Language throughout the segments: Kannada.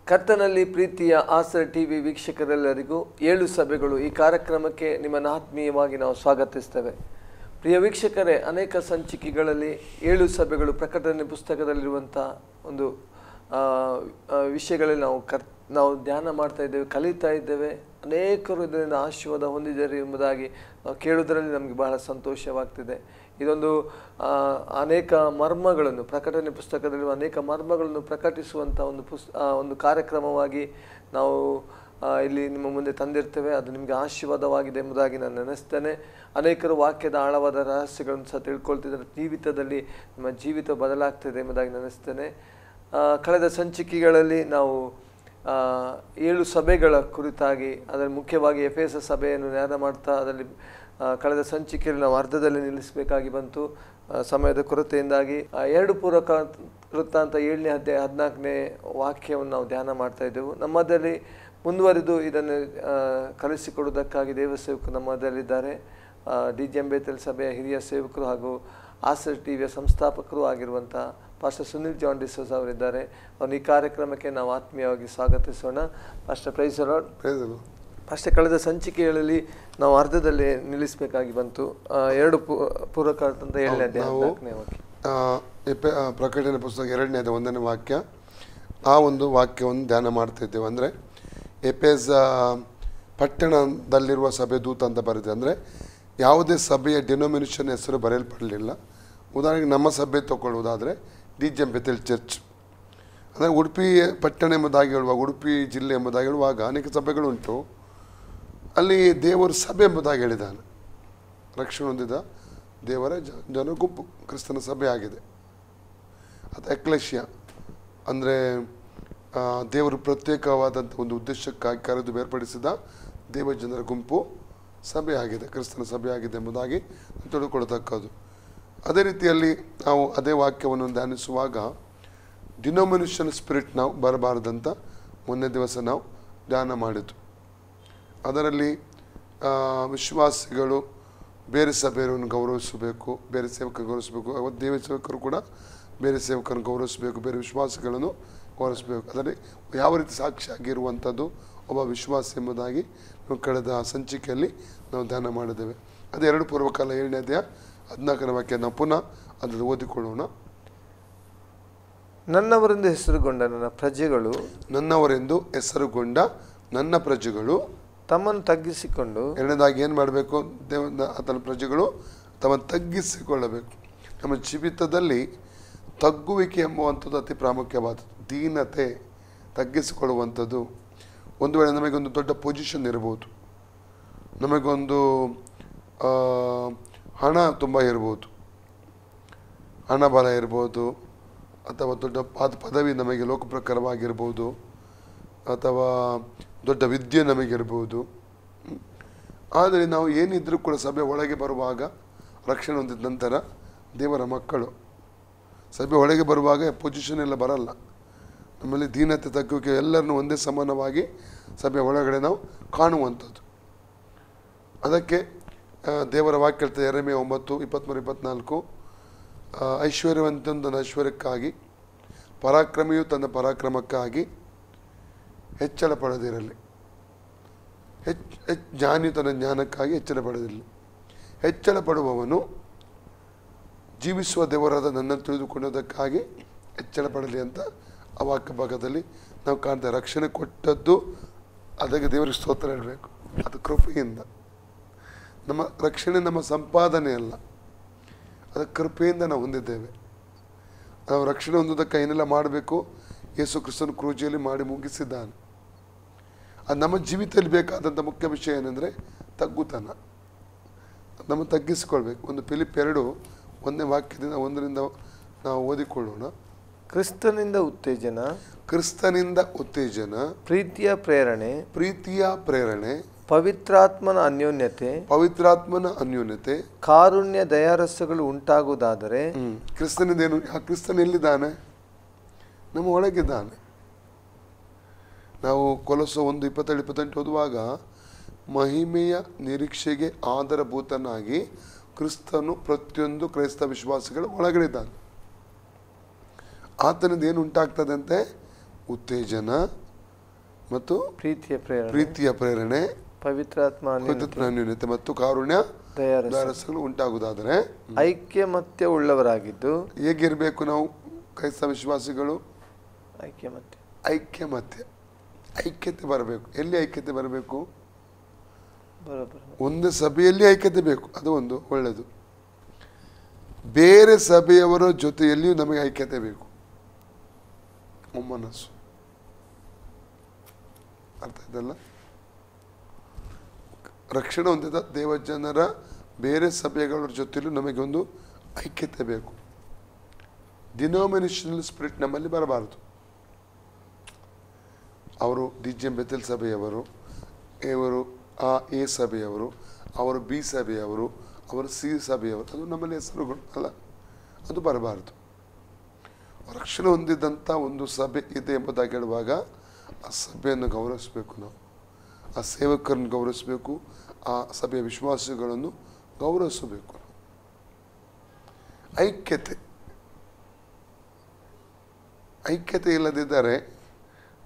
ಕರ್ತನಲ್ಲಿ ಪ್ರೀತಿಯ ಆಸರ್ ಟಿವಿ ವೀಕ್ಷಕರೆಲ್ಲರಿಗೂ 7 ಸಭೆಗಳು ಈ ಕಾರ್ಯಕ್ರಮಕ್ಕೆ ನಿಮ್ಮನ್ನು ಆತ್ಮೀಯವಾಗಿ ನಾವು ಸ್ವಾಗತಿಸ್ತೇವೆ. ಪ್ರಿಯ ವೀಕ್ಷಕರೇ, ಅನೇಕ ಸಂಚಿಕೆಗಳಲ್ಲಿ 7 ಸಭೆಗಳು ಪ್ರಕಟಣೆ ಪುಸ್ತಕದಲ್ಲಿರುವಂಥ ಒಂದು ವಿಷಯಗಳಲ್ಲಿ ನಾವು ಧ್ಯಾನ ಮಾಡ್ತಾ ಇದ್ದೇವೆ, ಕಲಿತಾ ಇದ್ದೇವೆ. ಅನೇಕರು ಇದರಿಂದ ಆಶೀರ್ವಾದ ಹೊಂದಿದ್ದಾರೆ ಎಂಬುದಾಗಿ ನಾವು ಕೇಳುವುದರಲ್ಲಿ ನಮಗೆ ಬಹಳ ಸಂತೋಷವಾಗ್ತಿದೆ. ಇದೊಂದು ಅನೇಕ ಮರ್ಮಗಳನ್ನು, ಪ್ರಕಟಣೆ ಪುಸ್ತಕದಲ್ಲಿರುವ ಅನೇಕ ಮರ್ಮಗಳನ್ನು ಪ್ರಕಟಿಸುವಂಥ ಒಂದು ಕಾರ್ಯಕ್ರಮವಾಗಿ ನಾವು ಇಲ್ಲಿ ನಿಮ್ಮ ಮುಂದೆ ತಂದಿರ್ತೇವೆ. ಅದು ನಿಮಗೆ ಆಶೀರ್ವಾದವಾಗಿದೆ ಎಂಬುದಾಗಿ ನಾನು ನೆನೆಸ್ತೇನೆ. ಅನೇಕರು ವಾಕ್ಯದ ಆಳವಾದ ರಹಸ್ಯಗಳನ್ನು ಸಹ ತಿಳ್ಕೊಳ್ತಿದ್ದಾರೆ, ಜೀವಿತದಲ್ಲಿ ನಿಮ್ಮ ಜೀವಿತ ಬದಲಾಗ್ತಿದೆ ಎಂಬುದಾಗಿ ನೆನೆಸ್ತೇನೆ. ಕಳೆದ ಸಂಚಿಕೆಗಳಲ್ಲಿ ನಾವು 7 ಸಭೆಗಳ ಕುರಿತಾಗಿ, ಅದರಲ್ಲಿ ಮುಖ್ಯವಾಗಿ ಎಫೆಸ ಸಭೆಯನ್ನು ಧ್ಯಾನ ಮಾಡ್ತಾ ಅದರಲ್ಲಿ ಕಳೆದ ಸಂಚಿಕೆಯಲ್ಲಿ ನಾವು ಅರ್ಧದಲ್ಲಿ ನಿಲ್ಲಿಸಬೇಕಾಗಿ ಬಂತು ಸಮಯದ ಕೊರತೆಯಿಂದಾಗಿ. 2 ಪೂರ್ವಕ ವೃತ್ತಾಂತ 7ನೇ ಅಧ್ಯಾಯ 14ನೇ ವಾಕ್ಯವನ್ನು ನಾವು ಧ್ಯಾನ ಮಾಡ್ತಾ ಇದ್ದೆವು. ನಮ್ಮದಲ್ಲಿ ಮುಂದುವರಿದು ಇದನ್ನು ಕಲಿಸಿಕೊಡುವುದಕ್ಕಾಗಿ ದೇವಸೇವಕರು ನಮ್ಮದಲ್ಲಿದ್ದಾರೆ. DGM ಬೇತೇಲ್ ಸಭೆಯ ಹಿರಿಯ ಸೇವಕರು ಹಾಗೂ ಆಸರ್ ಟಿವಿಯ ಸಂಸ್ಥಾಪಕರು ಆಗಿರುವಂಥ ಪಾಸ್ಟರ್ ಸುನಿಲ್ ಜಾನ್ ಡಿಸೋಸ್ ಅವರಿದ್ದಾರೆ. ಅವ್ರು ಈ ಕಾರ್ಯಕ್ರಮಕ್ಕೆ ನಾವು ಆತ್ಮೀಯವಾಗಿ ಸ್ವಾಗತಿಸೋಣ. Pastor price lord. ಅಷ್ಟೇ, ಕಳೆದ ಸಂಚಿಕೆಗಳಲ್ಲಿ ನಾವು ಅರ್ಧದಲ್ಲಿ ನಿಲ್ಲಿಸಬೇಕಾಗಿ ಬಂತು. 2 ಪೂರ್ವಕ ಅಂತ 7ನೇ ಅಧ್ಯಾಯ 4ನೇ ವಾಕ್ಯ, ಪ್ರಕಟಣೆ ಪುಸ್ತಕ 2ನೇ ಅಧ್ಯಾಯ 1ನೇ ವಾಕ್ಯ. ಆ ಒಂದು ವಾಕ್ಯವನ್ನು ಧ್ಯಾನ ಮಾಡ್ತಿದ್ದೇವೆ. ಅಂದರೆ ಎಫೆಸ ಪಟ್ಟಣದಲ್ಲಿರುವ ಸಭೆ ದೂತ ಅಂತ ಬರುತ್ತೆ. ಅಂದರೆ ಯಾವುದೇ ಸಭೆಯ ಡಿನೋಮಿನೇಷನ್ ಹೆಸರು ಬರೆಯಲ್ಪಡಲಿಲ್ಲ. ಉದಾಹರಣೆಗೆ ನಮ್ಮ ಸಭೆ ತಗೊಳ್ಳುವುದಾದರೆ DGM ಬೇತೇಲ್ ಚರ್ಚ್. ಅಂದರೆ ಉಡುಪಿ ಪಟ್ಟಣ ಎಂಬುದಾಗಿ ಹೇಳುವಾಗ, ಉಡುಪಿ ಜಿಲ್ಲೆ ಎಂಬುದಾಗಿ ಹೇಳುವಾಗ ಅನೇಕ ಸಭೆಗಳುಂಟು. ಅಲ್ಲಿ ದೇವರು ಸಭೆ ಎಂಬುದಾಗಿ ಹೇಳಿದ್ದಾನೆ. ರಕ್ಷಣೆ ಹೊಂದಿದ ದೇವರ ಜನ ಗುಂಪು ಕ್ರಿಸ್ತನ ಸಭೆ ಆಗಿದೆ. ಅದು ಎಕ್ಲೆಶಿಯಾ ಅಂದರೆ ದೇವರು ಪ್ರತ್ಯೇಕವಾದಂಥ ಒಂದು ಉದ್ದೇಶಕ್ಕಾಗಿ ಕರೆದು ಬೇರ್ಪಡಿಸಿದ ದೇವ ಜನರ ಗುಂಪು ಸಭೆ ಆಗಿದೆ, ಕ್ರಿಸ್ತನ ಸಭೆ ಆಗಿದೆ ಎಂಬುದಾಗಿ ತಿಳ್ಕೊಳ್ತಕ್ಕದ್ದು. ಅದೇ ರೀತಿಯಲ್ಲಿ ನಾವು ಅದೇ ವಾಕ್ಯವನ್ನು ಧ್ಯಾನಿಸುವಾಗ ಡಿನೋಮಿನೇಷನ್ ಸ್ಪಿರಿಟ್ ನಾವು ಬರಬಾರ್ದಂತ ಮೊನ್ನೆ ದಿವಸ ನಾವು ಧ್ಯಾನ ಮಾಡಿದ್ದು. ಅದರಲ್ಲಿ ವಿಶ್ವಾಸಿಗಳು ಬೇರೆ ಸಭೆಯನ್ನು ಗೌರವಿಸಬೇಕು, ಬೇರೆ ಸೇವಕರು ಗೌರವಿಸಬೇಕು, ದೇವ ಸೇವಕರು ಕೂಡ ಬೇರೆ ಸೇವಕರನ್ನು ಗೌರವಿಸಬೇಕು, ಬೇರೆ ವಿಶ್ವಾಸಿಗಳನ್ನು ಗೌರವಿಸಬೇಕು. ಅದರಲ್ಲಿ ಯಾವ ರೀತಿ ಸಾಕ್ಷಿಯಾಗಿರುವಂಥದ್ದು ಒಬ್ಬ ವಿಶ್ವಾಸ ಎಂಬುದಾಗಿ ನಾವು ಕಳೆದ ಸಂಚಿಕೆಯಲ್ಲಿ ನಾವು ಧ್ಯಾನ ಮಾಡಿದ್ದೇವೆ. ಅದೇ 2 ಪೂರ್ವಕಾಲ 7ನೇ ಅಧ್ಯಾಯ 14ನೇ ವಾಕ್ಯ ನಾವು ಪುನಃ ಅದನ್ನು ಓದಿಕೊಳ್ಳೋಣ. ನನ್ನವರೆಂದು ಹೆಸರುಗೊಂಡ ನನ್ನ ಪ್ರಜೆಗಳು, ನನ್ನವರೆಂದು ಹೆಸರುಗೊಂಡ ನನ್ನ ಪ್ರಜೆಗಳು ತಮ್ಮನ್ನು ತಗ್ಗಿಸಿಕೊಂಡು. ಎರಡನೇದಾಗಿ ಏನು ಮಾಡಬೇಕು? ಆತನ ಪ್ರಜೆಗಳು ತಮ್ಮನ್ನು ತಗ್ಗಿಸಿಕೊಳ್ಳಬೇಕು. ನಮ್ಮ ಜೀವಿತದಲ್ಲಿ ತಗ್ಗುವಿಕೆ ಎಂಬುವಂಥದ್ದು ಅತಿ ಪ್ರಾಮುಖ್ಯವಾದದ್ದು. ದೀನತೆ, ತಗ್ಗಿಸಿಕೊಳ್ಳುವಂಥದ್ದು. ಒಂದು ವೇಳೆ ನಮಗೊಂದು ದೊಡ್ಡ ಪೊಸಿಷನ್ ಇರ್ಬೋದು, ನಮಗೊಂದು ಹಣ ತುಂಬ ಇರ್ಬೋದು, ಹಣ ಬಲ ಇರ್ಬೋದು, ಅಥವಾ ದೊಡ್ಡ ಪದವಿ ನಮಗೆ ಲೋಕಪ್ರಕಾರವಾಗಿರ್ಬೋದು, ಅಥವಾ ದೊಡ್ಡ ವಿದ್ಯೆ ನಮಗಿರ್ಬೋದು. ಆದರೆ ನಾವು ಏನಿದ್ರೂ ಕೂಡ ಸಭೆ ಒಳಗೆ ಬರುವಾಗ, ರಕ್ಷಣೆ ಹೊಂದಿದ ನಂತರ ದೇವರ ಮಕ್ಕಳು ಸಭೆ ಒಳಗೆ ಬರುವಾಗ ಪೊಸಿಷನ್ ಎಲ್ಲ ಬರಲ್ಲ. ನಮ್ಮಲ್ಲಿ ದೀನತೆ, ತಗ್ಗುವಿಕೆ ಎಲ್ಲರನ್ನೂ ಒಂದೇ ಸಮಾನವಾಗಿ ಸಭೆ ಒಳಗಡೆ ನಾವು ಕಾಣುವಂಥದ್ದು. ಅದಕ್ಕೆ ದೇವರ ವಾಕ್ಯ ಹೇಳ್ತದೆ, ಯೆರೆಮೀಯ 9:23-24, ಐಶ್ವರ್ಯವಂತನು ತನ್ನ ಐಶ್ವರ್ಯಕ್ಕಾಗಿ, ಪರಾಕ್ರಮಿಯು ತನ್ನ ಪರಾಕ್ರಮಕ್ಕಾಗಿ ಹೆಚ್ಚಳ ಪಡೆದಿರಲಿ, ಜ್ಞಾನಿಯು ತನ್ನ ಜ್ಞಾನಕ್ಕಾಗಿ ಹೆಚ್ಚಳ ಪಡೆದಿರಲಿ. ಹೆಚ್ಚಳ ಪಡುವವನು ಜೀವಿಸುವ ದೇವರಾದ ನನ್ನನ್ನು ತಿಳಿದುಕೊಳ್ಳೋದಕ್ಕಾಗಿ ಹೆಚ್ಚಳ ಪಡಲಿ ಅಂತ ಆ ವಾಕ್ಯ ಭಾಗದಲ್ಲಿ ನಾವು ಕಾಣ್ತೇವೆ. ರಕ್ಷಣೆ ಕೊಟ್ಟದ್ದು ಅದಕ್ಕೆ ದೇವರಿಗೆ ಸ್ತೋತ್ರ ಹೇಳಬೇಕು. ಅದು ಕೃಪೆಯಿಂದ. ನಮ್ಮ ರಕ್ಷಣೆ ನಮ್ಮ ಸಂಪಾದನೆ ಅಲ್ಲ, ಅದು ಕೃಪೆಯಿಂದ ನಾವು ಹೊಂದಿದ್ದೇವೆ. ನಾವು ರಕ್ಷಣೆ ಹೊಂದೋದಕ್ಕೆ ಏನೆಲ್ಲ ಮಾಡಬೇಕು ಯೇಸು ಕ್ರಿಸ್ತನ ಕ್ರೂಜಿಯಲ್ಲಿ ಮಾಡಿ ಮುಗಿಸಿದ್ದಾನೆ. ಅದು ನಮ್ಮ ಜೀವಿತದಲ್ಲಿ ಬೇಕಾದಂಥ ಮುಖ್ಯ ವಿಷಯ ಏನೆಂದರೆ ತಗ್ಗುತನ. ನಮ್ಮ ತಗ್ಗಿಸಿಕೊಳ್ಬೇಕು. ಒಂದು ಫಿಲಿಪ್ 2:1ನೇ ವಾಕ್ಯದಿಂದ 1ರಿಂದ ನಾವು ಓದಿಕೊಳ್ಳೋಣ. ಕ್ರಿಸ್ತನಿಂದ ಉತ್ತೇಜನ, ಕ್ರಿಸ್ತನಿಂದ ಉತ್ತೇಜನ, ಪ್ರೀತಿಯ ಪ್ರೇರಣೆ, ಪ್ರೀತಿಯ ಪ್ರೇರಣೆ, ಪವಿತ್ರಾತ್ಮನ ಅನ್ಯೋನ್ಯತೆ, ಪವಿತ್ರಾತ್ಮನ ಅನ್ಯೋನ್ಯತೆ, ಕಾರುಣ್ಯ, ದಯಾರಸಗಳು ಉಂಟಾಗುವುದಾದರೆ. ಕ್ರಿಸ್ತನಿಂದ ಏನು? ಆ ಕ್ರಿಸ್ತನ ಎಲ್ಲಿದ್ದಾನೆ? ನಮ್ಮ ಒಳಗಿದ್ದಾನೆ. ನಾವು ಕೊಲೊಸ್ಸೆ 1:27-28 ಓದುವಾಗ, ಮಹಿಮೆಯ ನಿರೀಕ್ಷೆಗೆ ಆಧಾರಭೂತನಾಗಿ ಕ್ರಿಸ್ತನು ಪ್ರತಿಯೊಂದು ಕ್ರೈಸ್ತ ವಿಶ್ವಾಸಿಗಳ ಒಳಗಡೆ ಆತನಿಂದ ಏನು ಉಂಟಾಗ್ತದಂತೆ? ಉತ್ತೇಜನ, ಮತ್ತು ಪ್ರೀತಿಯ ಪ್ರೇರಣೆ ಪವಿತ್ರಾತ್ಮ ಅನ್ಯೋನ್ಯತೆ ಮತ್ತು ಕಾರುಣ್ಯ ದಯಾರಸಗಳು ಉಂಟಾಗುವುದಾದರೆ ಐಕ್ಯಮತ್ಯ ಉಳ್ಳವರಾಗಿದ್ದು ಹೇಗಿರಬೇಕು ನಾವು ಕ್ರೈಸ್ತ ವಿಶ್ವಾಸಿಗಳು? ಐಕ್ಯತೆ ಬರಬೇಕು. ಎಲ್ಲಿ ಐಕ್ಯತೆ ಬರಬೇಕು? ಒಂದು ಸಭೆಯಲ್ಲಿ ಐಕ್ಯತೆ ಬೇಕು, ಅದು ಒಂದು ಒಳ್ಳೆಯದು. ಬೇರೆ ಸಭೆಯವರ ಜೊತೆಯಲ್ಲಿಯೂ ನಮಗೆ ಐಕ್ಯತೆ ಬೇಕು, ಒಮ್ಮನಸ್ಸು. ಅರ್ಥ ಇದಲ್ಲ? ರಕ್ಷಣೆ ಹೊಂದಿದ ದೇವಜನರ ಬೇರೆ ಸಭೆಗಳ ಜೊತೆಯಲ್ಲೂ ನಮಗೆ ಒಂದು ಐಕ್ಯತೆ ಬೇಕು. ಡಿನೋಮಿನೇಷನಲ್ ಸ್ಪಿರಿಟ್ ನಮ್ಮಲ್ಲಿ ಬರಬಾರದು. ಅವರು DGM ಬೆಥೆಲ್ ಸಭೆಯವರು, ಇವರು A ಸಭೆಯವರು, ಅವರು B ಸಭೆಯವರು, ಅವರು C ಸಭೆಯವರು, ಅದು ನಮ್ಮಲ್ಲಿ ಹೆಸರುಗಳು ಅಲ್ಲ, ಅದು ಬರಬಾರದು. ರಕ್ಷಣೆ ಹೊಂದಿದಂಥ ಒಂದು ಸಭೆ ಇದೆ ಎಂಬುದಾಗಿ ಹೇಳುವಾಗ ಆ ಸಭೆಯನ್ನು ಗೌರವಿಸಬೇಕು. ನಾವು ಆ ಸೇವಕರನ್ನು ಗೌರವಿಸಬೇಕು, ಆ ಸಭೆಯ ವಿಶ್ವಾಸಿಗಳನ್ನು ಗೌರವಿಸಬೇಕು. ಐಕ್ಯತೆ ಇಲ್ಲದಿದ್ದರೆ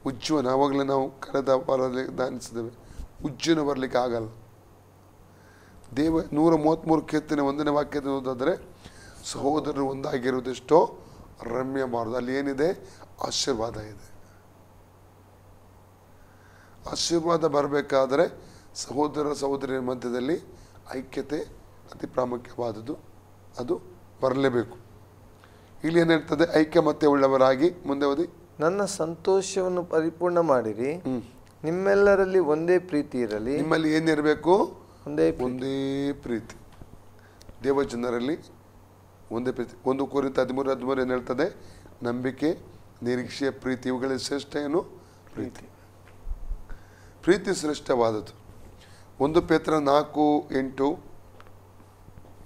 ಉಜ್ಜೀವನ, ಆವಾಗಲೇ ನಾವು ಕಳೆದ ವಾರದಲ್ಲಿ ಧ್ಯಾನಿಸಿದ್ದೇವೆ, ಉಜ್ಜೀವನ ಬರಲಿಕ್ಕೆ ಆಗಲ್ಲ. 133 ಕೀರ್ತನೆ 1ನೇ ವಾಕ್ಯದ ಓದಾದರೆ ಸಹೋದರರು ಒಂದಾಗಿರುವುದೆಷ್ಟೋ ರಮ್ಯ ಮಾರುದು. ಅಲ್ಲಿ ಏನಿದೆ? ಆಶೀರ್ವಾದ ಇದೆ. ಆಶೀರ್ವಾದ ಬರಬೇಕಾದರೆ ಸಹೋದರ ಸಹೋದರಿಯ ಮಧ್ಯದಲ್ಲಿ ಐಕ್ಯತೆ ಅತಿ ಪ್ರಾಮುಖ್ಯವಾದದ್ದು, ಅದು ಬರಲೇಬೇಕು. ಇಲ್ಲಿ ಏನಿರ್ತದೆ? ಐಕ್ಯಮತ್ಯ ಉಳ್ಳವರಾಗಿ. ಮುಂದೆ ಓದಿ. ನನ್ನ ಸಂತೋಷವನ್ನು ಪರಿಪೂರ್ಣ ಮಾಡಿರಿ, ನಿಮ್ಮೆಲ್ಲರಲ್ಲಿ ಒಂದೇ ಪ್ರೀತಿ ಇರಲಿ. ನಿಮ್ಮಲ್ಲಿ ಏನಿರಬೇಕು? ಒಂದೇ ಪ್ರೀತಿ. ದೇವಜನರಲ್ಲಿ ಒಂದೇ ಪ್ರೀತಿ. 1 ಕೊರಿಂಥ 13:13 ಏನು ಹೇಳ್ತದೆ? ನಂಬಿಕೆ, ನಿರೀಕ್ಷೆ, ಪ್ರೀತಿ, ಇವುಗಳಲ್ಲಿ ಶ್ರೇಷ್ಠ ಏನು? ಪ್ರೀತಿ ಶ್ರೇಷ್ಠವಾದದ್ದು. 1 ಪೇತ್ರ 4:8,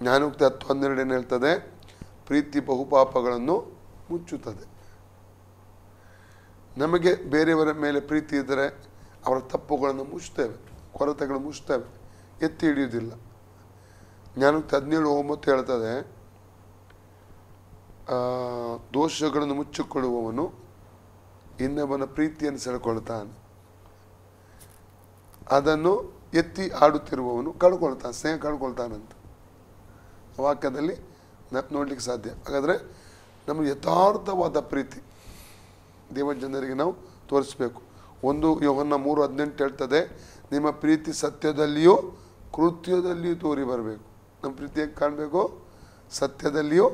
ಜ್ಞಾನೋಕ್ತಿ 10:12 ಏನು ಹೇಳ್ತದೆ? ಪ್ರೀತಿ ಬಹುಪಾಪಗಳನ್ನು ಮುಚ್ಚುತ್ತದೆ. ನಮಗೆ ಬೇರೆಯವರ ಮೇಲೆ ಪ್ರೀತಿ ಇದ್ದರೆ ಅವರ ತಪ್ಪುಗಳನ್ನು ಮುಚ್ತೇವೆ, ಕೊರತೆಗಳನ್ನು ಮುಚ್ತೇವೆ, ಎತ್ತಿ ಹಿಡಿಯುವುದಿಲ್ಲ. ಜ್ಞಾನೋಕ್ತಿ 17:9 ಹೇಳ್ತದೆ, ದೋಷಗಳನ್ನು ಮುಚ್ಚಿಕೊಳ್ಳುವವನು ಇನ್ನೊಬ್ಬನ ಪ್ರೀತಿಯನ್ನು ಸೆಳೆಕೊಳ್ತಾನೆ, ಅದನ್ನು ಎತ್ತಿ ಆಡುತ್ತಿರುವವನು ಕಳ್ಕೊಳ್ತಾನೆ, ಸ್ನೇಹ ಕಳ್ಕೊಳ್ತಾನಂತ ವಾಕ್ಯದಲ್ಲಿ ನೋಡ್ಲಿಕ್ಕೆ ಸಾಧ್ಯ. ಹಾಗಾದರೆ ನಮಗೆ ಯಥಾರ್ಥವಾದ ಪ್ರೀತಿ ದೇವಜನರಿಗೆ ನಾವು ತೋರಿಸ್ಬೇಕು. 1 ಯೋಹನ್ನ 3:18 ಹೇಳ್ತದೆ, ನಿಮ್ಮ ಪ್ರೀತಿ ಸತ್ಯದಲ್ಲಿಯೂ ಕೃತ್ಯದಲ್ಲಿಯೂ ತೋರಿ ಬರಬೇಕು. ನಮ್ಮ ಪ್ರೀತಿ ಹೇಗೆ ಕಾಣಬೇಕು? ಸತ್ಯದಲ್ಲಿಯೂ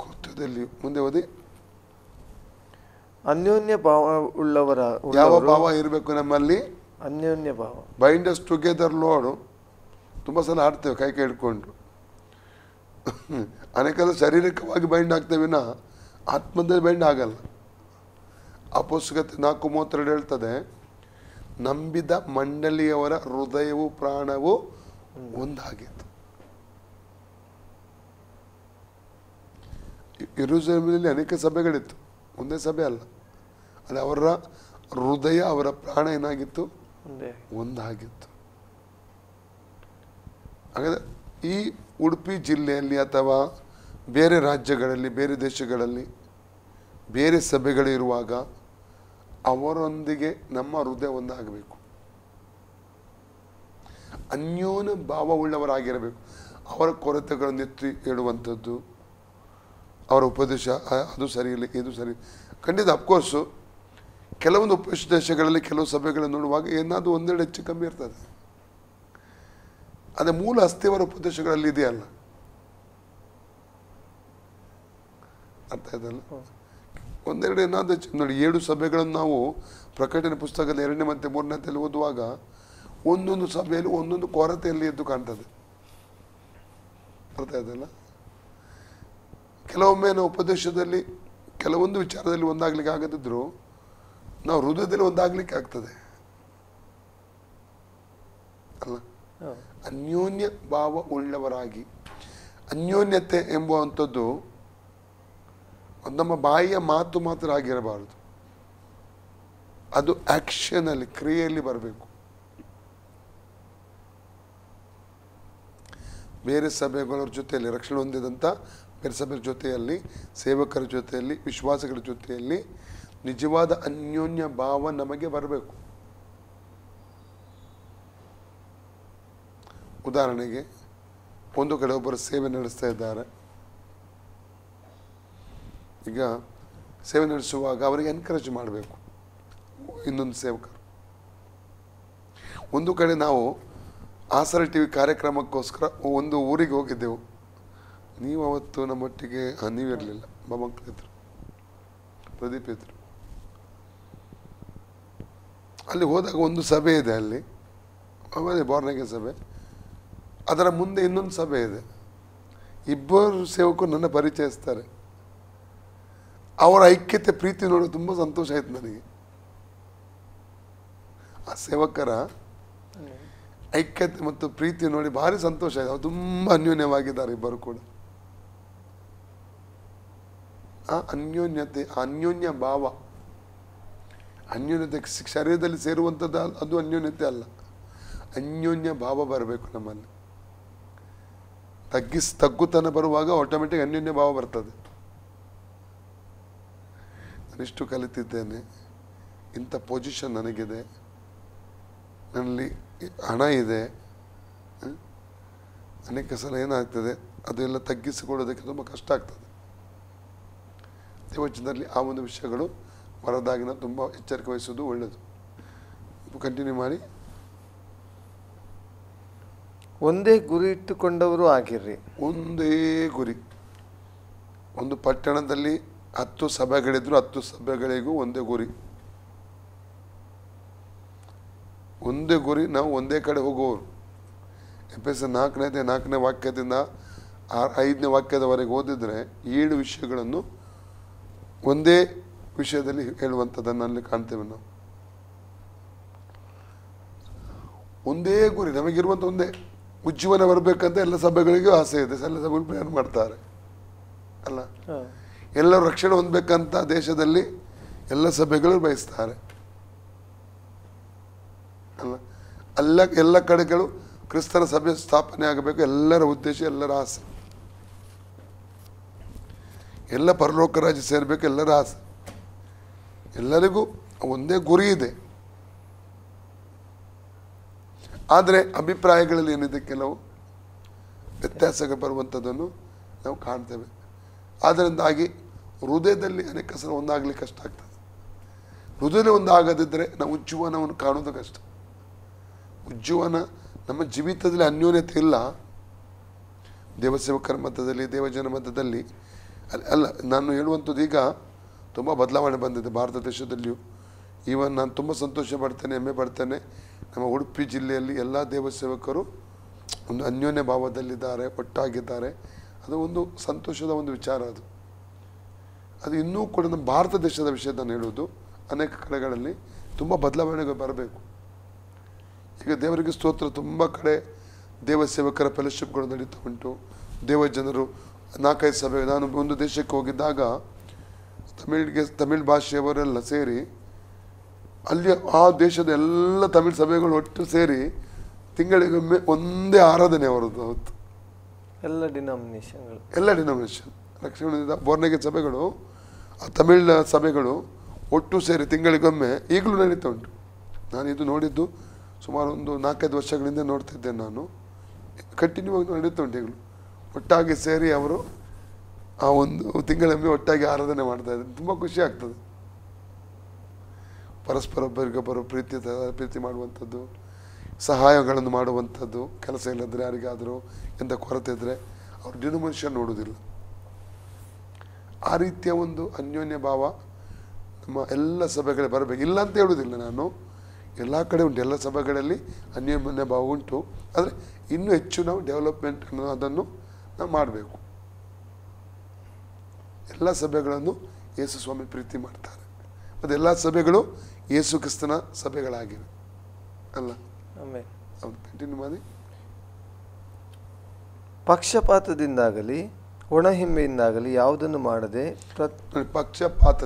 ಕೃತ್ಯದಲ್ಲಿಯೂ. ಮುಂದೆ ಓದಿ. ಅನ್ಯೋನ್ಯ ಭಾವ ಉಳ್ಳವರ. ಯಾವ ಭಾವ ಇರಬೇಕು ನಮ್ಮಲ್ಲಿ? ಅನ್ಯೋನ್ಯ ಭಾವ. Bind us together load. ತುಂಬ ಸಲ ಆಡ್ತೇವೆ ಕೈ ಹಿಡ್ಕೊಂಡು. ಅನೇಕ ಶಾರೀರಿಕವಾಗಿ ಬೈಂಡ್ ಆಗ್ತೇವೆ, ಆತ್ಮದಲ್ಲಿ ಬೈಂಡ್ ಆಗಲ್ಲ. ಅಪೊಸ್ತಲತೆ 4:32 ಹೇಳ್ತದೆ, ನಂಬಿದ ಮಂಡಳಿಯವರ ಹೃದಯವು ಪ್ರಾಣವು ಒಂದಾಗಿತ್ತು. ಯೆರೂಸಲೇಮಿನಲ್ಲಿ ಅನೇಕ ಸಭೆಗಳಿತ್ತು, ಒಂದೇ ಸಭೆ ಅಲ್ಲ. ಅದು ಅವರ ಹೃದಯ, ಅವರ ಪ್ರಾಣ ಏನಾಗಿತ್ತು? ಒಂದಾಗಿತ್ತು. ಹಾಗಾದರೆ ಈ ಉಡುಪಿ ಜಿಲ್ಲೆಯಲ್ಲಿ ಅಥವಾ ಬೇರೆ ರಾಜ್ಯಗಳಲ್ಲಿ, ಬೇರೆ ದೇಶಗಳಲ್ಲಿ, ಬೇರೆ ಸಭೆಗಳಿರುವಾಗ ಅವರೊಂದಿಗೆ ನಮ್ಮ ಹೃದಯ ಒಂದಾಗಬೇಕು. ಅನ್ಯೋನ್ಯ ಭಾವವುಳ್ಳವರಾಗಿರಬೇಕು. ಅವರ ಕೊರತೆಗಳನ್ನು ಎತ್ತಿ ಹೇಳುವಂಥದ್ದು, ಅವರ ಉಪದೇಶ ಅದು ಸರಿ ಇಲ್ಲ, ಇದು ಸರಿ. ಖಂಡಿತ ಅಫ್ಕೋರ್ಸು ಕೆಲವೊಂದು ಉಪದೇಶಗಳಲ್ಲಿ, ಕೆಲವು ಸಭೆಗಳನ್ನು ನೋಡುವಾಗ ಏನಾದರೂ ಒಂದೆರಡು ಹೆಚ್ಚು ಕಮ್ಮಿ ಇರ್ತದೆ. ಅದೇ ಮೂಲ ಅಸ್ಥಿವರ ಉಪದೇಶಗಳಲ್ಲಿ ಇದೆಯಲ್ಲ, ಅರ್ಥ ಇದಲ್ಲ. ಒಂದೆರಡು ಏನಾದರೂ ನೋಡಿ, 7 ಸಭೆಗಳನ್ನು ನಾವು ಪ್ರಕಟಣೆ ಪುಸ್ತಕದ 2ನೇ ಮತ್ತು 3ನೇದಲ್ಲಿ ಓದುವಾಗ ಒಂದೊಂದು ಸಭೆಯಲ್ಲಿ ಒಂದೊಂದು ಕೊರತೆಯಲ್ಲಿ ಎದ್ದು ಕಾಣ್ತದೆ. ಅರ್ಥ ಇದಲ್ಲ. ಕೆಲವೊಮ್ಮೆ ನಾವು ಉಪದೇಶದಲ್ಲಿ ಕೆಲವೊಂದು ವಿಚಾರದಲ್ಲಿ ಒಂದಾಗ್ಲಿಕ್ಕೆ ಆಗದಿದ್ರು ನಾವು ಹೃದಯದಲ್ಲಿ ಒಂದಾಗ್ಲಿಕ್ಕೆ ಆಗ್ತದೆ ಅಲ್ಲ. ಅನ್ಯೋನ್ಯ ಭಾವ ಉಳ್ಳವರಾಗಿ. ಅನ್ಯೋನ್ಯತೆ ಎಂಬುವಂಥದ್ದು ನಮ್ಮ ಬಾಯಿಯ ಮಾತು ಮಾತ್ರ ಆಗಿರಬಾರದು, ಅದು ಆಕ್ಷನಲ್ಲಿ, ಕ್ರಿಯೆಯಲ್ಲಿ ಬರಬೇಕು. ಬೇರೆ ಸಭೆಗಳ ಜೊತೆಯಲ್ಲಿ, ರಕ್ಷಣೆ ಹೊಂದಿದಂಥ ಬೇರೆ ಸಭೆಯ ಜೊತೆಯಲ್ಲಿ, ಸೇವಕರ ಜೊತೆಯಲ್ಲಿ, ವಿಶ್ವಾಸಗಳ ಜೊತೆಯಲ್ಲಿ ನಿಜವಾದ ಅನ್ಯೋನ್ಯ ಭಾವ ನಮಗೆ ಬರಬೇಕು. ಉದಾಹರಣೆಗೆ ಒಂದು ಕಡೆ ಒಬ್ಬರು ಸೇವೆ ನಡೆಸ್ತಾ ಇದ್ದಾರೆ. ಈಗ ಸೇವೆ ನಡೆಸುವಾಗ ಅವರಿಗೆ ಎನ್ಕರೇಜ್ ಮಾಡಬೇಕು ಇನ್ನೊಂದು ಸೇವಕರು. ಒಂದು ಕಡೆ ನಾವು ಆಸರ ಟಿ ವಿ ಕಾರ್ಯಕ್ರಮಕ್ಕೋಸ್ಕರ ಒಂದು ಊರಿಗೆ ಹೋಗಿದ್ದೆವು. ನೀವು ಅವತ್ತು ನಮ್ಮೊಟ್ಟಿಗೆ ನೀವಿರಲಿಲ್ಲ, ಮೊಮ್ಮಕ್ಕಳಿದ್ರು, ಪ್ರದೀಪ್ ಇದ್ರು. ಅಲ್ಲಿ ಹೋದಾಗ ಒಂದು ಸಭೆ ಇದೆ, ಅಲ್ಲಿ ಬೋರ್ನಗೆ ಸಭೆ, ಅದರ ಮುಂದೆ ಇನ್ನೊಂದು ಸಭೆ ಇದೆ. ಇಬ್ಬರು ಸೇವಕರು ನನ್ನ ಪರಿಚಯಿಸ್ತಾರೆ. ಅವರ ಐಕ್ಯತೆ ಪ್ರೀತಿ ನೋಡಿ ತುಂಬ ಸಂತೋಷ ಆಯ್ತು ನನಗೆ. ಆ ಸೇವಕರ ಐಕ್ಯತೆ ಮತ್ತು ಪ್ರೀತಿ ನೋಡಿ ಭಾರಿ ಸಂತೋಷ ಆಯ್ತು. ಅವ್ರು ತುಂಬ ಅನ್ಯೋನ್ಯವಾಗಿದ್ದಾರೆ ಇಬ್ಬರು ಕೂಡ. ಆ ಅನ್ಯೋನ್ಯತೆ, ಅನ್ಯೋನ್ಯ ಭಾವ, ಅನ್ಯೋನ್ಯತೆ ಶರೀರದಲ್ಲಿ ಸೇರುವಂಥದ್ದು ಅದು ಅನ್ಯೋನ್ಯತೆ ಅಲ್ಲ. ಅನ್ಯೋನ್ಯ ಭಾವ ಬರಬೇಕು ನಮ್ಮಲ್ಲಿ. ತಗ್ಗುತನ ಬರುವಾಗ ಆಟೋಮೆಟಿಕ್ ಅನ್ಯೋನ್ಯ ಭಾವ ಬರ್ತದೆ. ನಾನಿಷ್ಟು ಕಲಿತಿದ್ದೇನೆ, ಇಂಥ ಪೊಸಿಷನ್ ನನಗಿದೆ, ನನ್ನಲ್ಲಿ ಹಣ ಇದೆ. ಅನೇಕ ಸಲ ಏನಾಗ್ತದೆ, ಅದೆಲ್ಲ ತಗ್ಗಿಸಿಕೊಳ್ಳೋದಕ್ಕೆ ತುಂಬ ಕಷ್ಟ ಆಗ್ತದೆ. ದೇವಚನದಲ್ಲಿ ಆ ಒಂದು ವಿಷಯಗಳು ಬರದಾಗಿನ ತುಂಬ ಎಚ್ಚರಿಕೆ ವಹಿಸೋದು ಒಳ್ಳೆಯದು. ಕಂಟಿನ್ಯೂ ಮಾಡಿ. ಒಂದೇ ಗುರಿ ಇಟ್ಟುಕೊಂಡವರು ಆಗಿರ್ರಿ. ಒಂದೇ ಗುರಿ. ಒಂದು ಪಟ್ಟಣದಲ್ಲಿ 10 ಸಭೆಗಳಿದ್ರು, 10 ಸಭೆಗಳಿಗೂ ಒಂದೇ ಗುರಿ. ಒಂದೇ ಗುರಿ, ನಾವು ಒಂದೇ ಕಡೆ ಹೋಗುವವರು. ಎಫೆಸರ್ 4ನೇ ವಾಕ್ಯದಿಂದ 5ನೇ ವಾಕ್ಯದವರೆಗೆ ಓದಿದ್ರೆ 7 ವಿಷಯಗಳನ್ನು ಒಂದೇ ವಿಷಯದಲ್ಲಿ ಹೇಳುವಂಥದ್ದನ್ನು ಅಲ್ಲಿ ಕಾಣ್ತೇವೆ ನಾವು. ಒಂದೇ ಗುರಿ ನಮಗಿರುವಂಥ ಒಂದೇ. ಉಜ್ಜೀವನ ಬರಬೇಕಂತ ಎಲ್ಲ ಸಭೆಗಳಿಗೂ ಆಸೆ ಇದೆ, ಎಲ್ಲ ಸಭೆಗಳು ಪ್ಲಾನ್ ಮಾಡ್ತಾರೆ ಅಲ್ಲ. ಎಲ್ಲರೂ ರಕ್ಷಣೆ ಹೊಂದಬೇಕಂತ ದೇಶದಲ್ಲಿ ಎಲ್ಲ ಸಭೆಗಳು ಬಯಸ್ತಾರೆ ಅಲ್ಲ. ಎಲ್ಲ ಕಡೆಗಳು ಕ್ರಿಸ್ತನ ಸಭೆ ಸ್ಥಾಪನೆ ಆಗಬೇಕು, ಎಲ್ಲರ ಉದ್ದೇಶ, ಎಲ್ಲರ ಆಸೆ. ಎಲ್ಲ ಪರಲೋಕ ರಾಜ್ಯ ಸೇರಬೇಕು, ಎಲ್ಲರ ಆಸೆ. ಎಲ್ಲರಿಗೂ ಒಂದೇ ಗುರಿ ಇದೆ. ಆದರೆ ಅಭಿಪ್ರಾಯಗಳಲ್ಲಿ ಏನಿದೆ, ಕೆಲವು ವ್ಯತ್ಯಾಸಗಳು ಬರುವಂಥದ್ದನ್ನು ನಾವು ಕಾಣ್ತೇವೆ. ಆದ್ದರಿಂದಾಗಿ ಹೃದಯದಲ್ಲಿ ಅನೇಕ ಸಲ ಒಂದಾಗಲಿಕ್ಕೆ ಕಷ್ಟ ಆಗ್ತದೆ. ಹೃದಯದಲ್ಲಿ ಒಂದಾಗದಿದ್ದರೆ ನಾವು ಉಜ್ಜೀವನವನ್ನು ಕಾಣೋದು ಕಷ್ಟ. ಉಜ್ಜೀವನ ನಮ್ಮ ಜೀವಿತದಲ್ಲಿ ಅನ್ಯೋನ್ಯತೆ ಇಲ್ಲ. ದೇವಸೇವಕರ ಮಧ್ಯದಲ್ಲಿ, ದೇವಜನ ಮಧ್ಯದಲ್ಲಿ ಅಲ್ಲ. ನಾನು ಹೇಳುವಂಥದ್ದು ಈಗ ತುಂಬ ಬದಲಾವಣೆ ಬಂದಿದೆ ಭಾರತ ದೇಶದಲ್ಲಿಯೂ. ಈವನ್ ನಾನು ತುಂಬ ಸಂತೋಷ ಪಡ್ತೇನೆ, ಹೆಮ್ಮೆ ಪಡ್ತೇನೆ. ನಮ್ಮ ಉಡುಪಿ ಜಿಲ್ಲೆಯಲ್ಲಿ ಎಲ್ಲ ದೇವಸೇವಕರು ಒಂದು ಅನ್ಯೋನ್ಯ ಭಾವದಲ್ಲಿದ್ದಾರೆ, ಒಟ್ಟಾಗಿದ್ದಾರೆ. ಅದು ಒಂದು ಸಂತೋಷದ ಒಂದು ವಿಚಾರ. ಅದು ಇನ್ನೂ ಕೂಡ ನಮ್ಮ ಭಾರತ ದೇಶದ ವಿಷಯದ ಹೇಳುವುದು. ಅನೇಕ ಕಡೆಗಳಲ್ಲಿ ತುಂಬ ಬದಲಾವಣೆಗಳು ಬರಬೇಕು. ಈಗ ದೇವರಿಗೆ ಸ್ತೋತ್ರ, ತುಂಬ ಕಡೆ ದೇವಸೇವಕರ ಫೆಲೋಶಿಪ್ಗಳು ನಡೀತಾ ಉಂಟು. ದೇವಜನರು 4-5 ಸಭೆ. ನಾನು ಒಂದು ದೇಶಕ್ಕೆ ಹೋಗಿದ್ದಾಗ ತಮಿಳ್ ಭಾಷೆಯವರೆಲ್ಲ ಸೇರಿ ಅಲ್ಲಿ ಆ ದೇಶದ ಎಲ್ಲ ತಮಿಳ್ ಸಭೆಗಳು ಒಟ್ಟು ಸೇರಿ ತಿಂಗಳಿಗೊಮ್ಮೆ ಒಂದೇ ಆರಾಧನೆ ಅವರದ್ದು. ಅವತ್ತು ಎಲ್ಲ ಡಿನಾಮಿನೇಷನ್ ರಕ್ಷಣೆ ಬೋರ್ನಗೆ ಸಭೆಗಳು, ಆ ತಮಿಳ್ ಸಭೆಗಳು ಒಟ್ಟು ಸೇರಿ ತಿಂಗಳಿಗೊಮ್ಮೆ ಈಗಲೂ ನಡೀತಾ ಉಂಟು. ನಾನು ಇದು ನೋಡಿದ್ದು ಸುಮಾರು ಒಂದು 4-5 ವರ್ಷಗಳಿಂದ ನೋಡ್ತಿದ್ದೇನೆ ನಾನು. ಕಂಟಿನ್ಯೂ ಆಗಿ ನಡೀತಾ ಉಂಟು ಈಗಲೂ. ಒಟ್ಟಾಗಿ ಸೇರಿ ಅವರು ಆ ಒಂದು ತಿಂಗಳೊಮ್ಮೆ ಒಟ್ಟಾಗಿ ಆರಾಧನೆ ಮಾಡ್ತಾ ಇದ್ದಾರೆ. ತುಂಬ ಖುಷಿ ಆಗ್ತದೆ. ಪರಸ್ಪರ ಒಬ್ಬರಿಗೊಬ್ಬರು ಪ್ರೀತಿ ಮಾಡುವಂಥದ್ದು, ಸಹಾಯಗಳನ್ನು ಮಾಡುವಂಥದ್ದು. ಕೆಲಸ ಇಲ್ಲದ್ರೆ ಯಾರಿಗಾದರೂ ಎಂಥ ಕೊರತೆ ಇದ್ದರೆ ಅವ್ರು ಡಿನೋಮಿನೇಷನ್ ನೋಡೋದಿಲ್ಲ. ಆ ರೀತಿಯ ಒಂದು ಅನ್ಯೋನ್ಯ ಭಾವ ನಮ್ಮ ಎಲ್ಲ ಸಭೆಗಳಿಗೆ ಬರಬೇಕು. ಇಲ್ಲ ಅಂತ ಹೇಳೋದಿಲ್ಲ ನಾನು, ಎಲ್ಲ ಕಡೆ ಉಂಟು. ಎಲ್ಲ ಸಭೆಗಳಲ್ಲಿ ಅನ್ಯೋನ್ಯ ಭಾವ ಉಂಟು. ಆದರೆ ಇನ್ನೂ ಹೆಚ್ಚು ನಾವು ಡೆವಲಪ್ಮೆಂಟ್ ಅದನ್ನು ನಾವು ಮಾಡಬೇಕು. ಎಲ್ಲ ಸಭೆಗಳನ್ನು ಯೇಸು ಸ್ವಾಮಿ ಪ್ರೀತಿ ಮಾಡ್ತಾರೆ. ಮತ್ತು ಎಲ್ಲ ಸಭೆಗಳು ಯೇಸು ಕ್ರಿಸ್ತನ ಸಭೆಗಳಾಗಿವೆ ಅಲ್ಲ. ಹೌದು, ಕಂಟಿನ್ಯೂ ಮಾಡಿ. ಪಕ್ಷಪಾತದಿಂದಾಗಲಿ ಒಣಹಿಮ್ಮೆಯಿಂದಾಗಲಿ ಯಾವುದನ್ನು ಮಾಡದೆ ಪಕ್ಷಪಾತ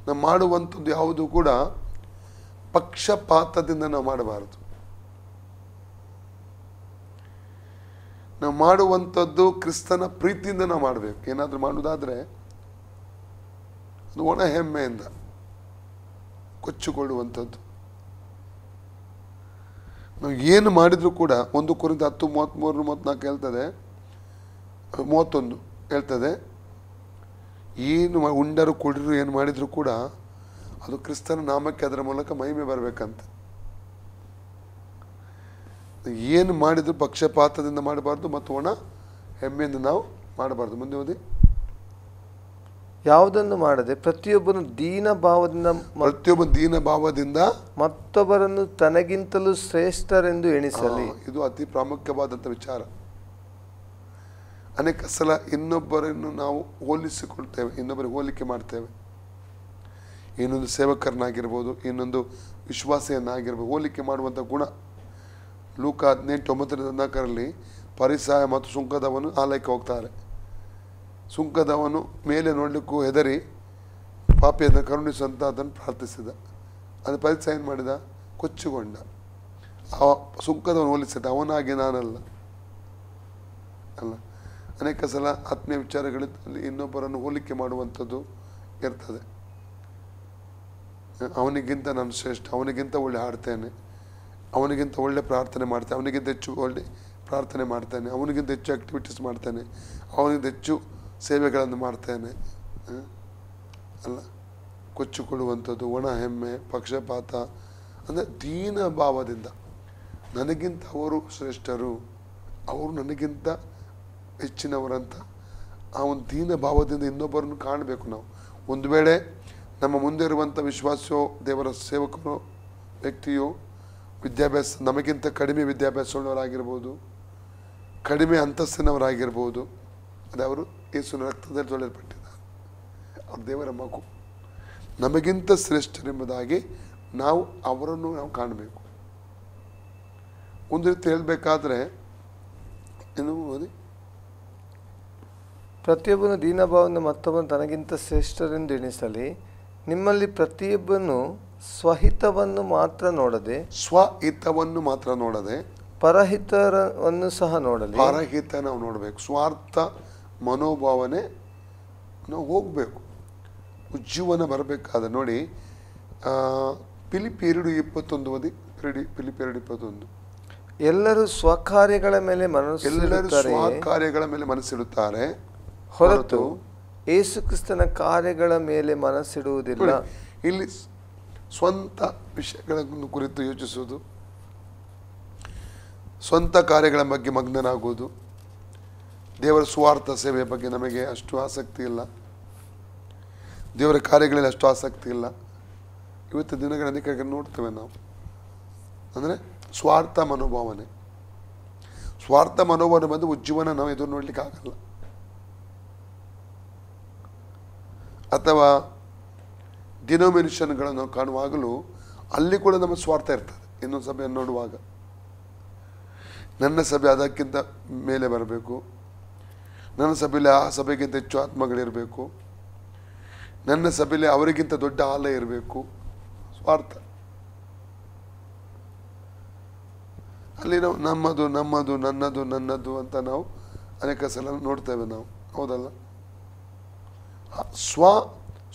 ನಾವು ಮಾಡುವಂಥದ್ದು ಯಾವುದು ಕೂಡ ಪಕ್ಷಪಾತದಿಂದ ನಾವು ಮಾಡಬಾರದು. ನಾವು ಮಾಡುವಂಥದ್ದು ಕ್ರಿಸ್ತನ ಪ್ರೀತಿಯಿಂದ ನಾವು ಮಾಡಬೇಕು. ಏನಾದರೂ ಮಾಡುವುದಾದರೆ ಅದು ಒಣ ಹೆಮ್ಮೆಯಿಂದ ಕೊಚ್ಚಿಕೊಳ್ಳುವಂಥದ್ದು. ನಾವು ಏನು ಮಾಡಿದರೂ ಕೂಡ 1 ಕೊರಿಂಥ 10:33-34 ಹೇಳ್ತದೆ, 31 ಹೇಳ್ತದೆ, ಏನು ಉಂಡರು ಕುಡಿರು ಏನು ಮಾಡಿದರೂ ಕೂಡ ಅದು ಕ್ರಿಸ್ತನ ನಾಮಕ್ಕೆ ಅದರ ಮೂಲಕ ಮಹಿಮೆ ಬರಬೇಕಂತ. ಏನು ಮಾಡಿದರೂ ಪಕ್ಷಪಾತದಿಂದ ಮಾಡಬಾರ್ದು ಮತ್ತು ಒಣ ಹೆಮ್ಮೆಯಿಂದ ನಾವು ಮಾಡಬಾರ್ದು. ಮುಂದೆ ಓದಿ. ಯಾವುದನ್ನು ಮಾಡದೆ ಪ್ರತಿಯೊಬ್ಬನು ದೀನ ಭಾವದಿಂದ ಮತ್ತೊಬ್ಬರನ್ನು ತನಗಿಂತಲೂ ಶ್ರೇಷ್ಠರೆಂದು ಎಣಿಸಲಿ. ಇದು ಅತಿ ಪ್ರಾಮುಖ್ಯವಾದಂಥ ವಿಚಾರ. ಅನೇಕ ಸಲ ಇನ್ನೊಬ್ಬರನ್ನು ನಾವು ಹೋಲಿಸಿಕೊಳ್ತೇವೆ, ಇನ್ನೊಬ್ಬರಿಗೆ ಹೋಲಿಕೆ ಮಾಡ್ತೇವೆ. ಇನ್ನೊಂದು ಸೇವಕರನ್ನಾಗಿರ್ಬೋದು, ಇನ್ನೊಂದು ವಿಶ್ವಾಸಿಯನ್ನಾಗಿರ್ಬೋದು, ಹೋಲಿಕೆ ಮಾಡುವಂಥ ಗುಣ. ಲೂಕ 18:9-14 ಪರಿಸಾಯ ಮತ್ತು ಸುಂಕದವನು ಆಲಯಕ್ಕೆ ಹೋಗ್ತಾರೆ. ಸುಂಕದವನು ಮೇಲೆ ನೋಡಲಿಕ್ಕೂ ಹೆದರಿ ಪಾಪಿಯನ್ನು ಕರುಣಿಸುವಂತ ಅದನ್ನು ಪ್ರಾರ್ಥಿಸಿದ. ಅದು ಪರಿಸಾಯ ಏನು ಮಾಡಿದ? ಕೊಚ್ಚಿಕೊಂಡ. ಆ ಸುಂಕದವನು ಹೋಲಿಸಿದ, ಅವನಾಗಿ ನಾನಲ್ಲ ಅಲ್ಲ. ಅನೇಕ ಸಲ ಆತ್ಮೀಯ ವಿಚಾರಗಳಲ್ಲಿ ಇನ್ನೊಬ್ಬರನ್ನು ಹೋಲಿಕೆ ಮಾಡುವಂಥದ್ದು ಇರ್ತದೆ. ಅವನಿಗಿಂತ ನಾನು ಶ್ರೇಷ್ಠ, ಅವನಿಗಿಂತ ಒಳ್ಳೆ ಹಾಡ್ತೇನೆ, ಅವನಿಗಿಂತ ಒಳ್ಳೆ ಪ್ರಾರ್ಥನೆ ಮಾಡ್ತೇನೆ, ಅವನಿಗಿಂತ ಹೆಚ್ಚು ಒಳ್ಳೆ ಪ್ರಾರ್ಥನೆ ಮಾಡ್ತೇನೆ, ಅವನಿಗಿಂತ ಹೆಚ್ಚು ಆ್ಯಕ್ಟಿವಿಟೀಸ್ ಮಾಡ್ತೇನೆ, ಅವನಿಗಿಂತ ಹೆಚ್ಚು ಸೇವೆಗಳನ್ನು ಮಾಡ್ತೇನೆ ಅಲ್ಲ. ಕೊಚ್ಚಿಕೊಳ್ಳುವಂಥದ್ದು, ಒಣ ಹೆಮ್ಮೆ, ಪಕ್ಷಪಾತ, ಅಂದರೆ ದೀನ ಭಾವದಿಂದ ನನಗಿಂತ ಅವರು ಶ್ರೇಷ್ಠರು, ಅವರು ನನಗಿಂತ ಹೆಚ್ಚಿನವರಂತ ಆ ಒಂದು ದೀನ ಭಾವದಿಂದ ಇನ್ನೊಬ್ಬರನ್ನು ಕಾಣಬೇಕು ನಾವು. ಒಂದು ವೇಳೆ ನಮ್ಮ ಮುಂದೆ ಇರುವಂಥ ವಿಶ್ವಾಸೋ ದೇವರ ಸೇವಕರೋ ವ್ಯಕ್ತಿಯೋ ವಿದ್ಯಾಭ್ಯಾಸ ನಮಗಿಂತ ಕಡಿಮೆ ವಿದ್ಯಾಭ್ಯಾಸವುಳ್ಳವರಾಗಿರ್ಬೋದು, ಕಡಿಮೆ ಅಂತಸ್ತಿನವರಾಗಿರ್ಬೋದು, ಅದು ಅವರು ಯೇಸುವಿನ ರಕ್ತದಲ್ಲಿ ತೊಳೆಯಲ್ಪಟ್ಟಿದ್ದಾರೆ, ಅವ್ರ ದೇವರ ಮಗು, ನಮಗಿಂತ ಶ್ರೇಷ್ಠರೆಂಬುದಾಗಿ ನಾವು ಅವರನ್ನು ನಾವು ಕಾಣಬೇಕು. ಒಂದು ರೀತಿ ಹೇಳಬೇಕಾದ್ರೆ ಏನು ಓದಿ, ಪ್ರತಿಯೊಬ್ಬನು ದೀನಭಾವದಿಂದ ಮತ್ತೊಬ್ಬನು ತನಗಿಂತ ಶ್ರೇಷ್ಠರೆಂದು ಎಣಿಸಲಿ. ನಿಮ್ಮಲ್ಲಿ ಪ್ರತಿಯೊಬ್ಬನು ಸ್ವಹಿತವನ್ನು ಮಾತ್ರ ನೋಡದೆ ಪರಹಿತವನ್ನು ಸಹ ನೋಡಲಿ. ಪರಹಿತ ನಾವು ನೋಡಬೇಕು. ಸ್ವಾರ್ಥ ಮನೋಭಾವನೆ ನಾವು ಹೋಗಬೇಕು. ಉಜ್ಜೀವನ ಬರಬೇಕಾದ್ರೆ ನೋಡಿ, ಫಿಲಿಪ್ಪಿ 2:21 ಓದಿ. ಫಿಲಿಪ್ಪಿ 2:21 ಎಲ್ಲರೂ ಸ್ವಕಾರ್ಯಗಳ ಮೇಲೆ ಮನಸ್ಸಿಡುತ್ತಾರೆ ಹೊರತು ಯೇಸು ಕ್ರಿಸ್ತನ ಕಾರ್ಯಗಳ ಮೇಲೆ ಮನಸ್ಸಿಡುವುದಿಲ್ಲ. ಇಲ್ಲಿ ಸ್ವಂತ ವಿಷಯಗಳನ್ನು ಕುರಿತು ಯೋಚಿಸುವುದು, ಸ್ವಂತ ಕಾರ್ಯಗಳ ಬಗ್ಗೆ ಮಗ್ನನಾಗುವುದು, ದೇವರ ಸ್ವಾರ್ಥ ಸೇವೆಯ ಬಗ್ಗೆ ನಮಗೆ ಅಷ್ಟು ಆಸಕ್ತಿ ಇಲ್ಲ, ದೇವರ ಕಾರ್ಯಗಳಲ್ಲಿ ಅಷ್ಟು ಆಸಕ್ತಿ ಇಲ್ಲ. ಇವತ್ತು ದಿನಗಳ ಅನೇಕ ನೋಡ್ತೇವೆ ನಾವು. ಅಂದರೆ ಸ್ವಾರ್ಥ ಮನೋಭಾವನೆ ಬಂದು ಉಜ್ಜೀವನ ನಾವು ಎದುರು ನೋಡ್ಲಿಕ್ಕೆ ಆಗಲ್ಲ. ಅಥವಾ ಡಿನೋಮಿನೇಷನ್ಗಳನ್ನು ಕಾಣುವಾಗಲೂ ಅಲ್ಲಿ ಕೂಡ ನಮ್ಮ ಸ್ವಾರ್ಥ ಇರ್ತದೆ. ಇನ್ನೊಂದು ಸಭೆಯನ್ನು ನೋಡುವಾಗ ನನ್ನ ಸಭೆ ಅದಕ್ಕಿಂತ ಮೇಲೆ ಬರಬೇಕು, ನನ್ನ ಸಭೆಯಲ್ಲಿ ಆ ಸಭೆಗಿಂತ ಹೆಚ್ಚು ಆತ್ಮಗಳಿರಬೇಕು, ನನ್ನ ಸಭೆಯಲ್ಲಿ ಅವರಿಗಿಂತ ದೊಡ್ಡ ಆಲಯ ಇರಬೇಕು. ಸ್ವಾರ್ಥ. ಅಲ್ಲಿ ನಾವು ನನ್ನದು ಅಂತ ನಾವು ಅನೇಕ ಸಲ ನೋಡ್ತೇವೆ ನಾವು, ಹೌದಲ್ಲ?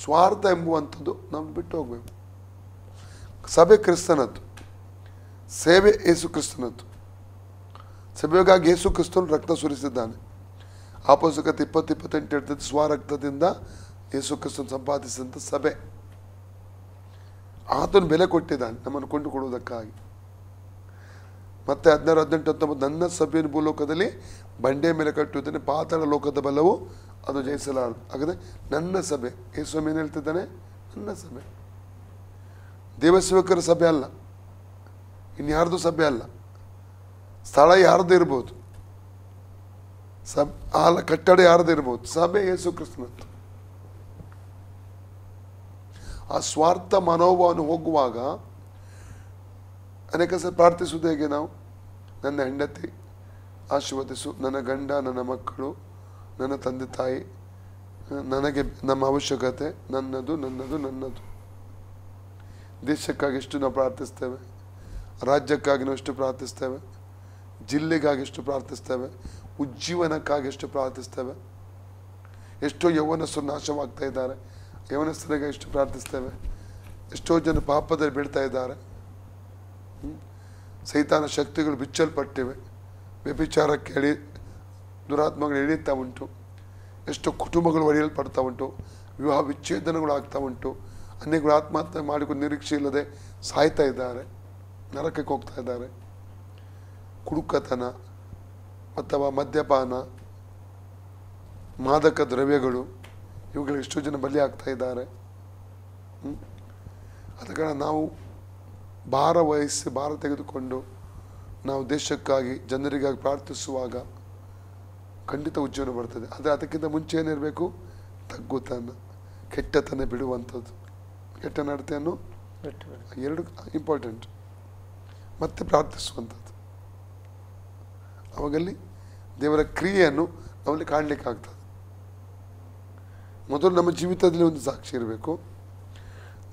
ಸ್ವಾರ್ಥ ಎಂಬುವಂಥದ್ದು ನಾವು ಬಿಟ್ಟು ಹೋಗ್ಬೇಕು. ಸಭೆ ಕ್ರಿಸ್ತನದ್ದು, ಸೇವೆ ಯೇಸು ಕ್ರಿಸ್ತನದ್ದು. ಸಭೆಗಾಗಿ ಯೇಸು ಕ್ರಿಸ್ತನು ರಕ್ತ ಸುರಿಸಿದ್ದಾನೆ. ಅಪೊಸ್ತಲಕತೆ 20:28 ಹೇಳ್ತದೆ, ಸ್ವರಕ್ತದಿಂದ ಯೇಸು ಕ್ರಿಸ್ತನು ಸಂಪಾದಿಸಿದಂಥ ಸಭೆ. ಆತನು ಬೆಲೆ ಕೊಟ್ಟಿದ್ದಾನೆ ನಮ್ಮನ್ನು ಕೊಂಡುಕೊಳ್ಳುವುದಕ್ಕಾಗಿ. ಮತ್ತೆ 16:18-19 ನನ್ನ ಸಭೆಯನ್ನು ಭೂಲೋಕದಲ್ಲಿ ಬಂಡೆ ಮೇಲೆ ಕಟ್ಟುವುದನ್ನು ಪಾತಾಳ ಲೋಕದ ಬಲವು ಅದು ಜಯಿಸಲಾರದು. ಹಾಗಾದರೆ ನನ್ನ ಸಭೆ, ಯೇಸು ಏನು ಹೇಳ್ತಿದ್ದಾನೆ? ನನ್ನ ಸಭೆ. ದೇವಸೇವಕರ ಸಭೆ ಅಲ್ಲ, ಇನ್ಯಾರ್ದು ಸಭೆ ಅಲ್ಲ. ಸ್ಥಳ ಯಾರ್ದು ಇರ್ಬೋದು, ಕಟ್ಟಡ ಯಾರ್ದು ಇರ್ಬೋದು, ಸಭೆ ಯೇಸು ಕ್ರಿಸ್ತನದ್ದು. ಆ ಸ್ವಾರ್ಥ ಮನೋಭಾವನೆ ಹೋಗುವಾಗ ಅನೇಕ ಸಲ ಪ್ರಾರ್ಥಿಸುವುದು ಹೇಗೆ ನಾವು? ನನ್ನ ಹೆಂಡತಿ ಆಶೀರ್ವದಿಸು, ನನ್ನ ಗಂಡ, ನನ್ನ ಮಕ್ಕಳು, ನನ್ನ ತಂದೆ ತಾಯಿ, ನನಗೆ ನಮ್ಮ ಅವಶ್ಯಕತೆ ನನ್ನದು. ದೇಶಕ್ಕಾಗಿ ಎಷ್ಟು ನಾವು ಪ್ರಾರ್ಥಿಸ್ತೇವೆ, ರಾಜ್ಯಕ್ಕಾಗಿ ನಾವು ಎಷ್ಟು ಪ್ರಾರ್ಥಿಸ್ತೇವೆ, ಜಿಲ್ಲೆಗಾಗಿ ಎಷ್ಟು ಪ್ರಾರ್ಥಿಸ್ತೇವೆ, ಉಜ್ಜೀವನಕ್ಕಾಗಿ ಎಷ್ಟು ಪ್ರಾರ್ಥಿಸ್ತೇವೆ. ಎಷ್ಟೋ ಯೌವನಸ್ಥರು ನಾಶವಾಗ್ತಾ ಇದ್ದಾರೆ, ಯೌವನಸ್ಥರಿಗೆ ಎಷ್ಟು ಪ್ರಾರ್ಥಿಸ್ತೇವೆ. ಎಷ್ಟೋ ಜನ ಪಾಪದಲ್ಲಿ ಬೀಳ್ತಾ ಇದ್ದಾರೆ. ಸೈತಾನ ಶಕ್ತಿಗಳು ಬಿಚ್ಚಲ್ಪಟ್ಟಿವೆ. ವ್ಯಭಿಚಾರಕ್ಕೆ ದುರಾತ್ಮಗಳು ಎಳೀತಾ ಉಂಟು. ಎಷ್ಟು ಕುಟುಂಬಗಳು ಒಡೆಯಲ್ಪಡ್ತಾ ಉಂಟು. ವಿವಾಹ ವಿಚ್ಛೇದನಗಳು ಆಗ್ತಾ ಉಂಟು. ಅನೇಕರು ಆತ್ಮಹತ್ಯೆ ಮಾಡಿಕೊಂಡು ನಿರೀಕ್ಷೆ ಇಲ್ಲದೆ ಸಾಯ್ತಾ ಇದ್ದಾರೆ, ನರಕಕ್ಕೆ ಹೋಗ್ತಾ ಇದ್ದಾರೆ. ಕುಡುಕತನ ಅಥವಾ ಮದ್ಯಪಾನ, ಮಾದಕ ದ್ರವ್ಯಗಳು, ಇವುಗಳಿಗೆ ಎಷ್ಟೋ ಜನ ಬಲಿ ಆಗ್ತಾ ಇದ್ದಾರೆ. ಆದ ಕಾರಣ ನಾವು ಭಾರ ತೆಗೆದುಕೊಂಡು ನಾವು ದೇಶಕ್ಕಾಗಿ ಜನರಿಗಾಗಿ ಪ್ರಾರ್ಥಿಸುವಾಗ ಖಂಡಿತ ಉಜ್ಜೀವನ ಬರ್ತದೆ. ಆದರೆ ಅದಕ್ಕಿಂತ ಮುಂಚೆ ಏನಿರಬೇಕು? ತಗ್ಗುತನ, ಕೆಟ್ಟತನ ಬಿಡುವಂಥದ್ದು, ಕೆಟ್ಟ ನಡತೆಯನ್ನು ಎರಡು ಇಂಪಾರ್ಟೆಂಟ್. ಮತ್ತೆ ಪ್ರಾರ್ಥಿಸುವಂಥದ್ದು. ಅವಾಗಲ್ಲಿ ದೇವರ ಕ್ರಿಯೆಯನ್ನು ನಾವಲ್ಲಿ ಕಾಣಲಿಕ್ಕಾಗ್ತದೆ. ಮೊದಲು ನಮ್ಮ ಜೀವಿತದಲ್ಲಿ ಒಂದು ಸಾಕ್ಷಿ ಇರಬೇಕು,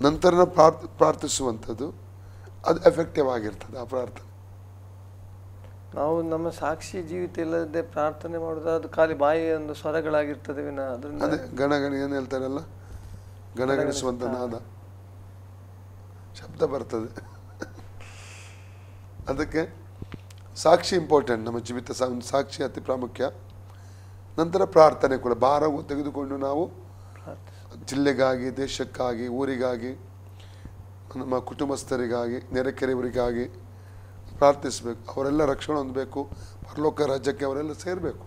ನಂತರ ನಾವು ಪ್ರಾರ್ಥಿಸುವಂಥದ್ದು, ಅದು ಎಫೆಕ್ಟಿವ್ ಆಗಿರ್ತದೆ ಆ ಪ್ರಾರ್ಥನೆ. ನಾವು ನಮ್ಮ ಸಾಕ್ಷಿ ಜೀವಿತ ಇಲ್ಲದೆ ಪ್ರಾರ್ಥನೆ ಮಾಡೋದು ಅದು ಖಾಲಿ ಬಾಯಿಯ ಒಂದು ಸ್ವರಗಳಾಗಿರ್ತದೆ ವಿನ ಅದರಿಂದ ಅದೇ ಗಣಗಣ ಏನು ಹೇಳ್ತಾರಲ್ಲ, ಗಣಗಣಿಸುವಂಥ ನಾದ ಶಬ್ದ ಬರ್ತದೆ. ಅದಕ್ಕೆ ಸಾಕ್ಷಿ ಇಂಪಾರ್ಟೆಂಟ್. ನಮ್ಮ ಜೀವಿತ ಸಾಕ್ಷಿ ಅತಿ ಪ್ರಾಮುಖ್ಯ. ನಂತರ ಪ್ರಾರ್ಥನೆ ಕೂಡ ಭಾರ ತೆಗೆದುಕೊಂಡು ನಾವು ಜಿಲ್ಲೆಗಾಗಿ, ದೇಶಕ್ಕಾಗಿ, ಊರಿಗಾಗಿ, ನಮ್ಮ ಕುಟುಂಬಸ್ಥರಿಗಾಗಿ, ನೆರೆಕೆರೆಯವರಿಗಾಗಿ ಪ್ರಾರ್ಥಿಸಬೇಕು. ಅವರೆಲ್ಲ ರಕ್ಷಣೆ ಹೊಂದಬೇಕು, ಪರಲೋಕ ರಾಜ್ಯಕ್ಕೆ ಅವರೆಲ್ಲ ಸೇರಬೇಕು.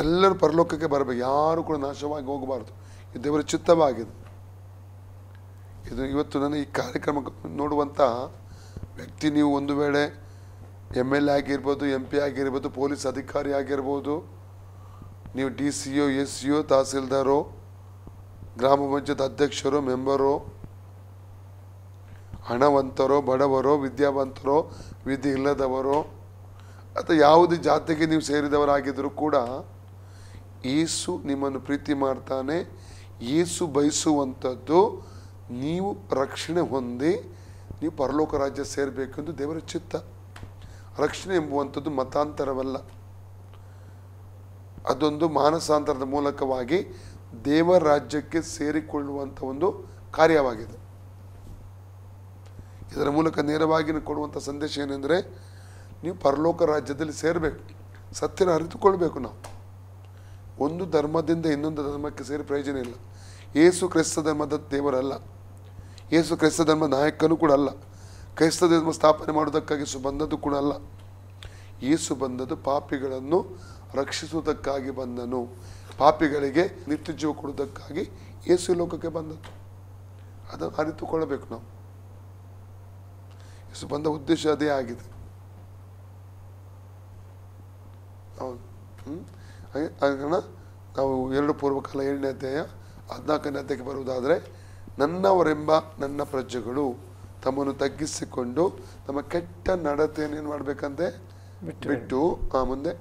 ಎಲ್ಲರೂ ಪರಲೋಕಕ್ಕೆ ಬರಬೇಕು, ಯಾರು ಕೂಡ ನಾಶವಾಗಿ ಹೋಗಬಾರ್ದು. ಇದು ದೇವರ ಚಿತ್ತವಾಗಿದೆ. ಇದು ಇವತ್ತು ನನ್ನ ಈ ಕಾರ್ಯಕ್ರಮ ನೋಡುವಂಥ ವ್ಯಕ್ತಿ, ನೀವು ಒಂದು ವೇಳೆ MLA ಆಗಿರ್ಬೋದು, MP ಆಗಿರ್ಬೋದು, ಪೊಲೀಸ್ ಅಧಿಕಾರಿ ಆಗಿರ್ಬೋದು, ನೀವು DCO, SCO, ತಹಸೀಲ್ದಾರೋ, ಗ್ರಾಮ ಪಂಚಾಯತ್ ಅಧ್ಯಕ್ಷರು, ಮೆಂಬರು, ಹಣವಂತರೋ, ಬಡವರೋ, ವಿದ್ಯಾವಂತರೋ, ವಿಧಿ ಇಲ್ಲದವರೋ, ಅಥವಾ ಯಾವುದೇ ಜಾತಿಗೆ ನೀವು ಸೇರಿದವರಾಗಿದ್ದರೂ ಕೂಡ ಯೇಸು ನಿಮ್ಮನ್ನು ಪ್ರೀತಿ ಮಾಡ್ತಾನೆ. ಯೇಸು ಬಯಸುವಂಥದ್ದು ನೀವು ರಕ್ಷಣೆ ಹೊಂದಿ ನೀವು ಪರಲೋಕ ರಾಜ್ಯ ಸೇರಬೇಕೆಂದು ದೇವರ ಚಿತ್ತ. ರಕ್ಷಣೆ ಎಂಬುವಂಥದ್ದು ಮತಾಂತರವಲ್ಲ, ಅದೊಂದು ಮಾನಸಾಂತರದ ಮೂಲಕವಾಗಿ ದೇವರ ರಾಜ್ಯಕ್ಕೆ ಸೇರಿಕೊಳ್ಳುವಂಥ ಒಂದು ಕಾರ್ಯವಾಗಿದೆ. ಇದರ ಮೂಲಕ ನೇರವಾಗಿ ಕೊಡುವಂಥ ಸಂದೇಶ ಏನೆಂದರೆ, ನೀವು ಪರಲೋಕ ರಾಜ್ಯದಲ್ಲಿ ಸೇರಬೇಕು, ಸತ್ಯನ ಅರಿತುಕೊಳ್ಬೇಕು. ನಾವು ಒಂದು ಧರ್ಮದಿಂದ ಇನ್ನೊಂದು ಧರ್ಮಕ್ಕೆ ಸೇರಿ ಪ್ರಯೋಜನ ಇಲ್ಲ. ಯೇಸು ಕ್ರೈಸ್ತ ಧರ್ಮದ ದೇವರಲ್ಲ, ಯೇಸು ಕ್ರೈಸ್ತ ಧರ್ಮದ ನಾಯಕನೂ ಕೂಡ ಅಲ್ಲ, ಕ್ರೈಸ್ತ ಧರ್ಮ ಸ್ಥಾಪನೆ ಮಾಡೋದಕ್ಕಾಗಿ ಬಂದದ್ದು ಕೂಡ ಅಲ್ಲ. ಯೇಸು ಬಂದದ್ದು ಪಾಪಿಗಳನ್ನು ರಕ್ಷಿಸುವುದಕ್ಕಾಗಿ ಬಂದನು. ಪಾಪಿಗಳಿಗೆ ನಿತ್ಯ ಜೀವ ಕೊಡುವುದಕ್ಕಾಗಿ ಯೇಸು ಲೋಕಕ್ಕೆ ಬಂದದ್ದು. ಅದನ್ನು ಅರಿತುಕೊಳ್ಳಬೇಕು ನಾವು. ಯೇಸು ಬಂದ ಉದ್ದೇಶ ಅದೇ ಆಗಿದೆ. ಹೌದು. ಹಾಗೆ ನಾವು 2 ಪೂರ್ವಕಾಲ 7ನೇ ಅಧ್ಯಾಯ 14ನೇ ಅಧ್ಯಾಯಕ್ಕೆ ಬರುವುದಾದರೆ, ನನ್ನವರೆಂಬ ನನ್ನ ಪ್ರಜೆಗಳು ತಮ್ಮನ್ನು ತಗ್ಗಿಸಿಕೊಂಡು ತಮ್ಮ ಕೆಟ್ಟ ನಡತೆಯನ್ನು ಏನು ಮಾಡಬೇಕಂತೆ ಬಿಟ್ಟು ಮುಂದೆ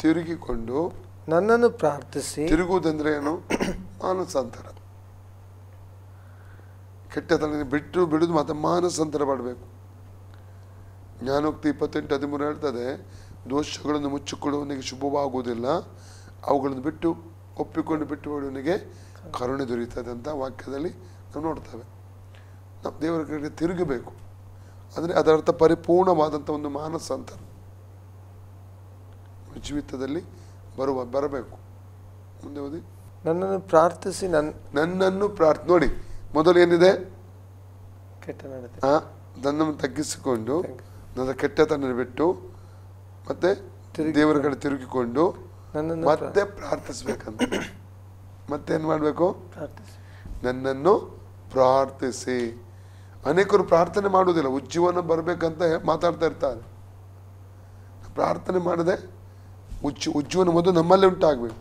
ತಿರುಗಿಕೊಂಡು ನನ್ನನ್ನು ಪ್ರಾರ್ಥಿಸಿ. ತಿರುಗುವುದಂದ್ರೆ ಏನು? ಮಾನಸಾಂತರ. ಕೆಟ್ಟತನ ಬಿಡುದು ಮತ್ತೆ ಮಾನಸಾಂತರ ಮಾಡಬೇಕು. ಜ್ಞಾನೋಕ್ತಿ 28:13 ಹೇಳ್ತದೆ, ದೋಷಗಳನ್ನು ಮುಚ್ಚಿಕೊಳ್ಳುವವನಿಗೆ ಶುಭವಾಗುವುದಿಲ್ಲ, ಅವುಗಳನ್ನು ಒಪ್ಪಿಕೊಂಡು ಬಿಟ್ಟುವವನಿಗೆ ಕರುಣೆ ದೊರೆಯುತ್ತದೆ ಅಂತ ವಾಕ್ಯದಲ್ಲಿ ನಾವು ನೋಡ್ತೇವೆ. ನಾವು ದೇವರ ಕಡೆಗೆ ತಿರುಗಬೇಕು. ಅಂದರೆ ಅದರರ್ಥ ಪರಿಪೂರ್ಣವಾದಂಥ ಒಂದು ಮಾನಸಾಂತರ ಜೀವಿತದಲ್ಲಿ ಬರಬೇಕು. ಮುಂದೆ ಓದಿ. ನನ್ನನ್ನು ಪ್ರಾರ್ಥಿಸಿ. ನನ್ನನ್ನು ನೋಡಿ, ಮೊದಲು ಏನಿದೆ? ಕೆಟ್ಟ ನಡತೆ. ನನ್ನನ್ನು ತಗ್ಗಿಸಿಕೊಂಡು ನನ್ನ ಕೆಟ್ಟತನ ಬಿಟ್ಟು ಮತ್ತೆ ದೇವರ ಕಡೆ ತಿರುಗಿಕೊಂಡು ಮತ್ತೆ ಪ್ರಾರ್ಥಿಸ್ಬೇಕಂತ. ಮತ್ತೇನು ಮಾಡಬೇಕು? ನನ್ನನ್ನು ಪ್ರಾರ್ಥಿಸಿ. ಅನೇಕರು ಪ್ರಾರ್ಥನೆ ಮಾಡುವುದಿಲ್ಲ, ಉಜ್ಜೀವನ ಬರಬೇಕಂತ ಮಾತಾಡ್ತಾ ಇರ್ತಾರೆ. ಪ್ರಾರ್ಥನೆ ಮಾಡದೆ ಉಜ್ಜೀವನ ಮೊದಲು ನಮ್ಮಲ್ಲೇ ಉಂಟಾಗಬೇಕು.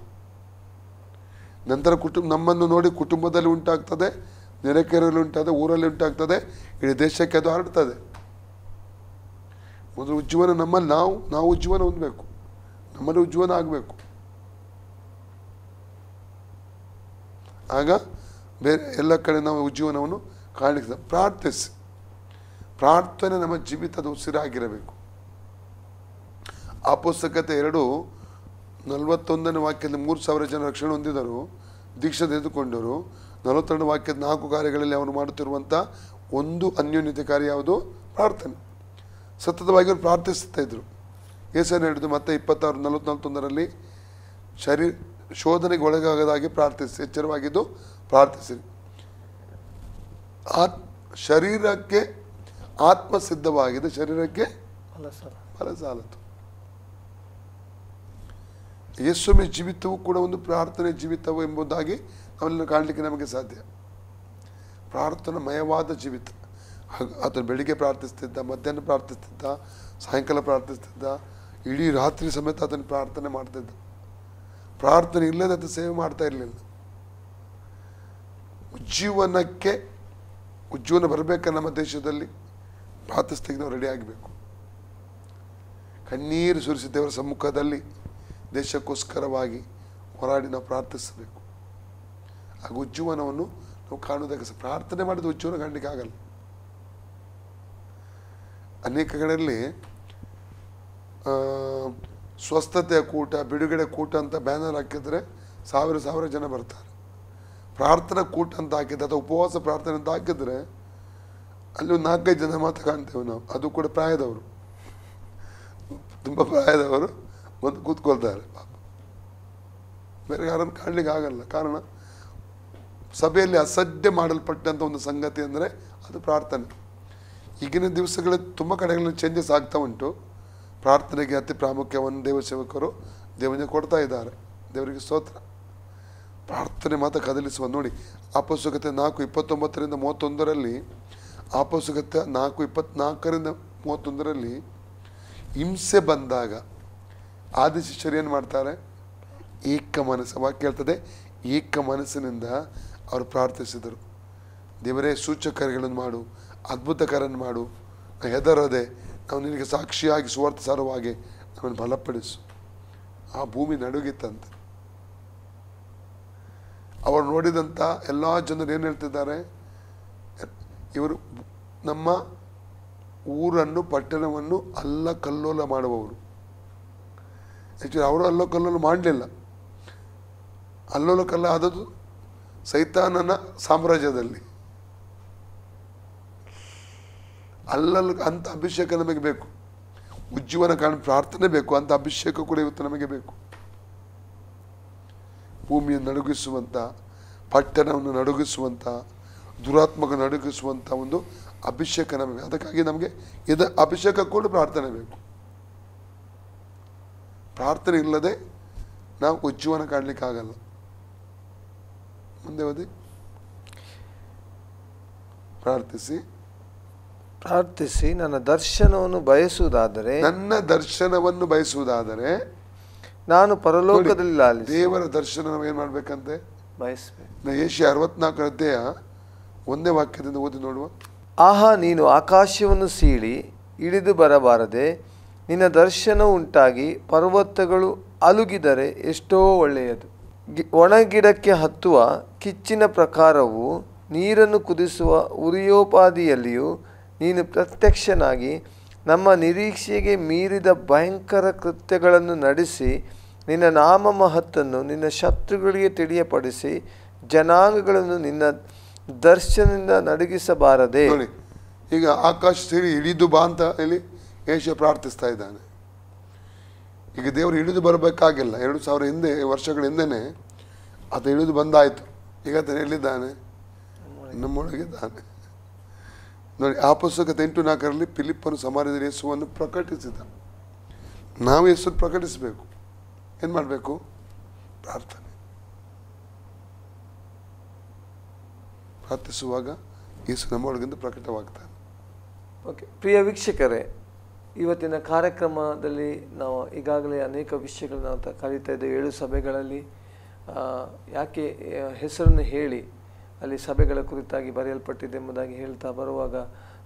ನಂತರ ನಮ್ಮನ್ನು ನೋಡಿ ಕುಟುಂಬದಲ್ಲಿ ಉಂಟಾಗ್ತದೆ, ನೆರೆಕೆರೆಯಲ್ಲಿ ಉಂಟಾಗ್ತದೆ, ಊರಲ್ಲಿ ಉಂಟಾಗ್ತದೆ, ಇಡೀ ದೇಶಕ್ಕೆ ಅದು ಹರಡ್ತದೆ. ಮೊದಲು ಉಜ್ಜೀವನ ನಮ್ಮಲ್ಲಿ ನಾವು ಉಜ್ಜೀವನ ಹೊಂದಬೇಕು, ನಮ್ಮಲ್ಲಿ ಉಜ್ಜೀವನ ಆಗಬೇಕು. ಆಗ ಬೇರೆ ಎಲ್ಲ ಕಡೆ ನಾವು ಉಜ್ಜೀವನವನ್ನು ಕಾಣಲಿಕ್ಕೆ ಪ್ರಾರ್ಥಿಸಿ. ಪ್ರಾರ್ಥನೆ ನಮ್ಮ ಜೀವಿತದ ಉಸಿರಾಗಿರಬೇಕು. ಅಪೊಸ್ತಲತೆ 2:41 ವಾಕ್ಯದಲ್ಲಿ 3,000 ಜನ ರಕ್ಷಣೆ ಹೊಂದಿದರು, ದೀಕ್ಷೆ ತೆಗೆದುಕೊಂಡರು. 42 ವಾಕ್ಯದ 4 ಕಾರ್ಯಗಳಲ್ಲಿ ಅವನು ಮಾಡುತ್ತಿರುವಂಥ ಒಂದು ಅನ್ಯೋನ್ಯತೆ ಕಾರ್ಯ ಯಾವುದು? ಪ್ರಾರ್ಥನೆ. ಸತತವಾಗಿ ಅವರು ಪ್ರಾರ್ಥಿಸ್ತಾ ಇದ್ರು. ಯೇಸನ್ನು ಹಿಡಿದು ಮತ್ತೆ 26:41 ಶೋಧನೆಗೆ ಒಳಗಾಗದಾಗಿ ಪ್ರಾರ್ಥಿಸಿ, ಎಚ್ಚರವಾಗಿದ್ದು ಪ್ರಾರ್ಥಿಸಿರಿ. ಶರೀರಕ್ಕೆ ಆತ್ಮ ಸಿದ್ಧವಾಗಿದೆ, ಶರೀರಕ್ಕೆ ಫಲ ಸಾಲದು. ಯೇಸುವಿನ ಜೀವಿತವೂ ಕೂಡ ಒಂದು ಪ್ರಾರ್ಥನೆ ಜೀವಿತವು ಎಂಬುದಾಗಿ ನಾವೆಲ್ಲ ಕಾಣಲಿಕ್ಕೆ ನಮಗೆ ಸಾಧ್ಯ. ಪ್ರಾರ್ಥನಾಮಯವಾದ ಜೀವಿತ. ಆತನು ಬೆಳಿಗ್ಗೆ ಪ್ರಾರ್ಥಿಸ್ತಿದ್ದ, ಮಧ್ಯಾಹ್ನ ಪ್ರಾರ್ಥಿಸ್ತಿದ್ದ, ಸಾಯಂಕಾಲ ಪ್ರಾರ್ಥಿಸ್ತಿದ್ದ, ಇಡೀ ರಾತ್ರಿ ಸಮೇತ ಅದನ್ನು ಪ್ರಾರ್ಥನೆ ಮಾಡ್ತಿದ್ದ. ಪ್ರಾರ್ಥನೆ ಇಲ್ಲದೆ ಅದು ಸೇವೆ ಮಾಡ್ತಾ ಇರಲಿಲ್ಲ. ಉಜ್ಜೀವನ ಬರಬೇಕು ನಮ್ಮ ದೇಶದಲ್ಲಿ. ಪ್ರಾರ್ಥಿಸ್ತಿಗೆ ನಾವು ರೆಡಿ ಆಗಬೇಕು. ಕಣ್ಣೀರು ಸುರಿಸಿ ದೇವರ ಸಮ್ಮುಖದಲ್ಲಿ ದೇಶಕ್ಕೋಸ್ಕರವಾಗಿ ಹೋರಾಡಿ ನಾವು ಪ್ರಾರ್ಥಿಸಬೇಕು. ಆಗ ಉಜ್ಜೀವನವನ್ನು ನಾವು ಕಾಣುವುದಕ್ಕೆ ಪ್ರಾರ್ಥನೆ ಮಾಡಿದ ಉಜ್ಜೀವನ ಕಾಣಲಿಕ್ಕೆ ಆಗಲ್ಲ. ಅನೇಕ ಕಡೆಯಲ್ಲಿ ಸ್ವಸ್ಥತೆಯ ಕೂಟ, ಬಿಡುಗಡೆ ಕೂಟ ಅಂತ ಬ್ಯಾನರ್ ಹಾಕಿದರೆ ಸಾವಿರ ಜನ ಬರ್ತಾರೆ. ಪ್ರಾರ್ಥನಾ ಕೂಟ ಅಂತ ಹಾಕಿದ್ರೆ ಅಥವಾ ಉಪವಾಸ ಪ್ರಾರ್ಥನೆ ಅಂತ ಹಾಕಿದ್ರೆ ಅಲ್ಲಿ ಒಂದು 4-5 ಜನ ಮಾತ್ರ ಕಾಣ್ತೇವೆ ನಾವು. ಅದು ಕೂಡ ಪ್ರಾಯದವರು, ತುಂಬ ಪ್ರಾಯದವರು ಬಂದು ಕೂತ್ಕೊಳ್ತಾರೆ. ಬೇರೆ ಯಾರನ್ನು ಕಾಣಲಿಕ್ಕೆ ಆಗಲ್ಲ. ಕಾರಣ ಸಭೆಯಲ್ಲಿ ಅಸಡ್ಡೆ ಮಾಡಲ್ಪಟ್ಟಂಥ ಒಂದು ಸಂಗತಿ ಅಂದರೆ ಅದು ಪ್ರಾರ್ಥನೆ. ಈಗಿನ ದಿವಸಗಳ ತುಂಬ ಕಡೆಗಳಲ್ಲಿ ಚೇಂಜಸ್ ಆಗ್ತಾ ಉಂಟು. ಪ್ರಾರ್ಥನೆಗೆ ಅತಿ ಪ್ರಾಮುಖ್ಯವನ್ನು ದೇವ ಸೇವಕರು ದೇವನಿಗೆ ಕೊಡ್ತಾ ಇದ್ದಾರೆ. ದೇವರಿಗೆ ಸ್ತೋತ್ರ. ಪ್ರಾರ್ಥನೆ ಮಾತ್ರ ಕದಲಿಸುವ. ನೋಡಿ, ಅಪೊಸ್ತಲಗೀತೆ 4:29-31 ಅಪೊಸ್ತಲಗೀತೆ 4:24-31 ಹಿಂಸೆ ಬಂದಾಗ ಆದಿ ಶಿಷ್ಯರು ಏನು ಮಾಡ್ತಾರೆ? ಏಕ ಮನಸ್ಸು, ವಾಕ್ಯ ಹೇಳ್ತದೆ, ಏಕ ಮನಸ್ಸಿನಿಂದ ಅವರು ಪ್ರಾರ್ಥಿಸಿದರು. ದೇವರೇ, ಸೂಚಕಗಳನ್ನು ಮಾಡು, ಅದ್ಭುತ ಕಾರ್ಯವನ್ನು ಮಾಡು, ಹೆದರದೆ ನಾವು ನಿನಗೆ ಸಾಕ್ಷಿಯಾಗಿ ಸುವಾರ್ತೆ ಸಾರುವಾಗೆ ನಮ್ಮನ್ನು ಬಲಪಡಿಸು. ಆ ಭೂಮಿ ನಡುಗಿತ್ತಂತೆ. ಅವರು ನೋಡಿದಂಥ ಎಲ್ಲ ಜನರು ಏನು ಹೇಳ್ತಿದ್ದಾರೆ? ಇವರು ನಮ್ಮ ಊರನ್ನು, ಪಟ್ಟಣವನ್ನು ಅಲ್ಲ ಕಲ್ಲೋಲ ಮಾಡುವವರು. ಆ್ಯಕ್ಚುಲಿ ಅವರು ಅಲ್ಲೋ ಕಲ್ಲೋಲ ಮಾಡಲಿಲ್ಲ. ಅಲ್ಲೋಲ ಕಲ್ಲ ಆದದ್ದು ಸೈತಾನನ ಸಾಮ್ರಾಜ್ಯದಲ್ಲಿ. ಅಲ್ಲಲ್ಲ ಅಂಥ ಅಭಿಷೇಕ ನಮಗೆ ಬೇಕು. ಉಜ್ಜೀವನ ಕಾರಣ ಪ್ರಾರ್ಥನೆ ಬೇಕು. ಅಂಥ ಅಭಿಷೇಕ ಕೂಡ ಇವತ್ತು ನಮಗೆ ಬೇಕು. ಭೂಮಿಯನ್ನು ನಡುಗಿಸುವಂಥ, ಪಟ್ಟಣವನ್ನು ನಡುಗಿಸುವಂಥ, ದುರಾತ್ಮಕ ನಡುಗಿಸುವಂಥ ಒಂದು ಅಭಿಷೇಕ ನಮಗೆ. ಅದಕ್ಕಾಗಿ ನಮಗೆ ಅಭಿಷೇಕ ಕೂಡ ಪ್ರಾರ್ಥನೆ ಬೇಕು. ಪ್ರಾರ್ಥನೆ ಇಲ್ಲದೆ ನಾವು ಉಜ್ಜೀವನ ಕಾಣಲಿಕ್ಕಾಗಲ್ಲ. ಮುಂದೆ ಓದಿ. ಪ್ರಾರ್ಥಿಸಿ ನನ್ನ ದರ್ಶನವನ್ನು ಬಯಸುವುದಾದರೆ ನಾನು ಪರಲೋಕದಲ್ಲಿ ಲಾಲಿಸಿ. ದೇವರ ದರ್ಶನ ನಾವು ಏನು ಮಾಡ್ಬೇಕಂತೆ? ಬಯಸಬೇಕು. ಯೆಶಾಯ 64 ವಾಕ್ಯದಿಂದ ಓದಿ ನೋಡುವ. ಆಹಾ, ನೀನು ಆಕಾಶವನ್ನು ಸೀಳಿ ಇಳಿದು ಬರಬಾರದೆ, ನಿನ್ನ ದರ್ಶನ ಉಂಟಾಗಿ ಪರ್ವತಗಳು ಅಲುಗಿದರೆ ಎಷ್ಟೋ ಒಳ್ಳೆಯದು. ಒಣಗಿಡಕ್ಕೆ ಹತ್ತುವ ಕಿಚ್ಚಿನ ಪ್ರಕಾರವು ನೀರನ್ನು ಕುದಿಸುವ ಉರಿಯೋಪಾದಿಯಲ್ಲಿಯೂ ನೀನು ಪ್ರತ್ಯಕ್ಷನಾಗಿ ನಮ್ಮ ನಿರೀಕ್ಷೆಗೆ ಮೀರಿದ ಭಯಂಕರ ಕೃತ್ಯಗಳನ್ನು ನಡೆಸಿ ನಿನ್ನ ನಾಮ ಮಹತ್ತನ್ನು ನಿನ್ನ ಶತ್ರುಗಳಿಗೆ ತಿಳಿಯಪಡಿಸಿ ಜನಾಂಗಗಳನ್ನು ನಿನ್ನ ದರ್ಶನದಿಂದ ನಡುಗಿಸಬಾರದೆ. ನೋಡಿ, ಈಗ ಆಕಾಶ ಸೇರಿ ಇಳಿದು ಬಾ ಅಂತ ಹೇಳಿ ಯೆಶಾಯ ಪ್ರಾರ್ಥಿಸ್ತಾ ಇದ್ದಾನೆ. ಈಗ ದೇವರು ಇಳಿದು ಬರಬೇಕಾಗಿಲ್ಲ. 2000 ವರ್ಷಗಳ ಹಿಂದೆನೇ ಆತ ಇಳಿದು ಬಂದಾಯಿತು. ಈಗ ಆತ ಎಲ್ಲಿದ್ದಾನೆ? ನಮ್ಮೊಳಗಿದ್ದಾನೆ. ನೋಡಿ, ಅಪೊಸ್ತಲಗೀತೆ 8:4 ಫಿಲಿಪ್ಪನು ಸಮಾರ್ಯದಲ್ಲಿ ಯೇಸುವನ್ನು ಪ್ರಕಟಿಸಿದ. ನಾವು ಯೇಸುವನ್ನು ಪ್ರಕಟಿಸಬೇಕು. ಏನು ಮಾಡಬೇಕು? ಪ್ರಾರ್ಥನೆ. ಪ್ರಾರ್ಥಿಸುವಾಗ ಯೇಸು ನಮ್ಮೊಳಗಿಂದ ಪ್ರಕಟವಾಗ್ತಾನೆ. ಓಕೆ, ಪ್ರಿಯ ವೀಕ್ಷಕರೇ, ಇವತ್ತಿನ ಕಾರ್ಯಕ್ರಮದಲ್ಲಿ ನಾವು ಈಗಾಗಲೇ ಅನೇಕ ವಿಷಯಗಳು ನಾವು ಕಲಿತಾ ಇದ್ದೇವೆ. 7 ಸಭೆಗಳಲ್ಲಿ ಯಾಕೆ ಹೆಸರನ್ನು ಹೇಳಿ ಅಲ್ಲಿ ಸಭೆಗಳ ಕುರಿತಾಗಿ ಬರೆಯಲ್ಪಟ್ಟಿದೆ ಎಂಬುದಾಗಿ ಹೇಳ್ತಾ ಬರುವಾಗ,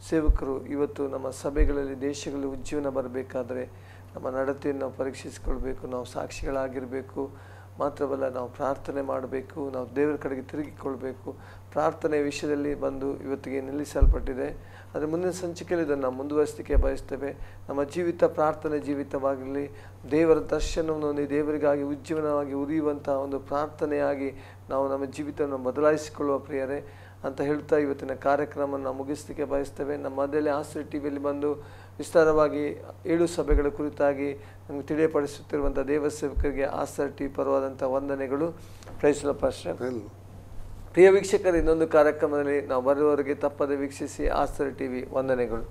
ಸೇವಕರು ಇವತ್ತು ನಮ್ಮ ಸಭೆಗಳಲ್ಲಿ, ದೇಶಗಳಲ್ಲಿ ಉಜ್ಜೀವನ ಬರಬೇಕಾದರೆ ನಮ್ಮ ನಡತೆಯನ್ನು ನಾವು ಪರೀಕ್ಷಿಸಿಕೊಳ್ಬೇಕು. ನಾವು ಸಾಕ್ಷಿಗಳಾಗಿರಬೇಕು. ಮಾತ್ರವಲ್ಲ ನಾವು ಪ್ರಾರ್ಥನೆ ಮಾಡಬೇಕು, ನಾವು ದೇವರ ಕಡೆಗೆ ತಿರುಗಿಕೊಳ್ಬೇಕು. ಪ್ರಾರ್ಥನೆ ವಿಷಯದಲ್ಲಿ ಬಂದು ಇವತ್ತಿಗೆ ನಿಲ್ಲಿಸಲ್ಪಟ್ಟಿದೆ. ಆದರೆ ಮುಂದಿನ ಸಂಚಿಕೆಯಲ್ಲಿ ಇದನ್ನು ನಾವು ಮುಂದುವರಿಸಲಿಕ್ಕೆ ಬಯಸ್ತೇವೆ. ನಮ್ಮ ಜೀವಿತ ಪ್ರಾರ್ಥನೆ ಜೀವಿತವಾಗಲಿ, ದೇವರ ದರ್ಶನವನ್ನು ಹೊಂದಿ ದೇವರಿಗಾಗಿ ಉಜ್ಜೀವನವಾಗಿ ಉರಿಯುವಂಥ ಒಂದು ಪ್ರಾರ್ಥನೆಯಾಗಿ ನಾವು ನಮ್ಮ ಜೀವಿತವನ್ನು ಬದಲಾಯಿಸಿಕೊಳ್ಳುವ ಪ್ರಿಯರೇ ಅಂತ ಹೇಳ್ತಾ ಇವತ್ತಿನ ಕಾರ್ಯಕ್ರಮವನ್ನು ನಾವು ಮುಗಿಸಲಿಕ್ಕೆ ಬಯಸ್ತೇವೆ. ನಮ್ಮ ಮಧ್ಯದಲ್ಲಿ ಆಸ್ಟ್ರೇಲಿಯಾ ಟಿವಿಯಲ್ಲಿ ಬಂದು ವಿಸ್ತಾರವಾಗಿ 7 ಸಭೆಗಳ ಕುರಿತಾಗಿ ನಮಗೆ ತಿಳಿಯಪಡಿಸುತ್ತಿರುವಂಥ ದೇವ ಸೇವಕರಿಗೆ ಆಸ್ಟ್ರೇಲಿಯಾ ಟಿವಿ ಪರವಾದಂಥ ವಂದನೆಗಳು. Praise the lord pastor. ಪ್ರಿಯ ವೀಕ್ಷಕರು, ಇನ್ನೊಂದು ಕಾರ್ಯಕ್ರಮದಲ್ಲಿ ನಾವು ಬರುವವರೆಗೆ ತಪ್ಪದೆ ವೀಕ್ಷಿಸಿ. ಆಸ್ಟ್ರೇಲಿಯಾ ಟಿವಿ ವಂದನೆಗಳು.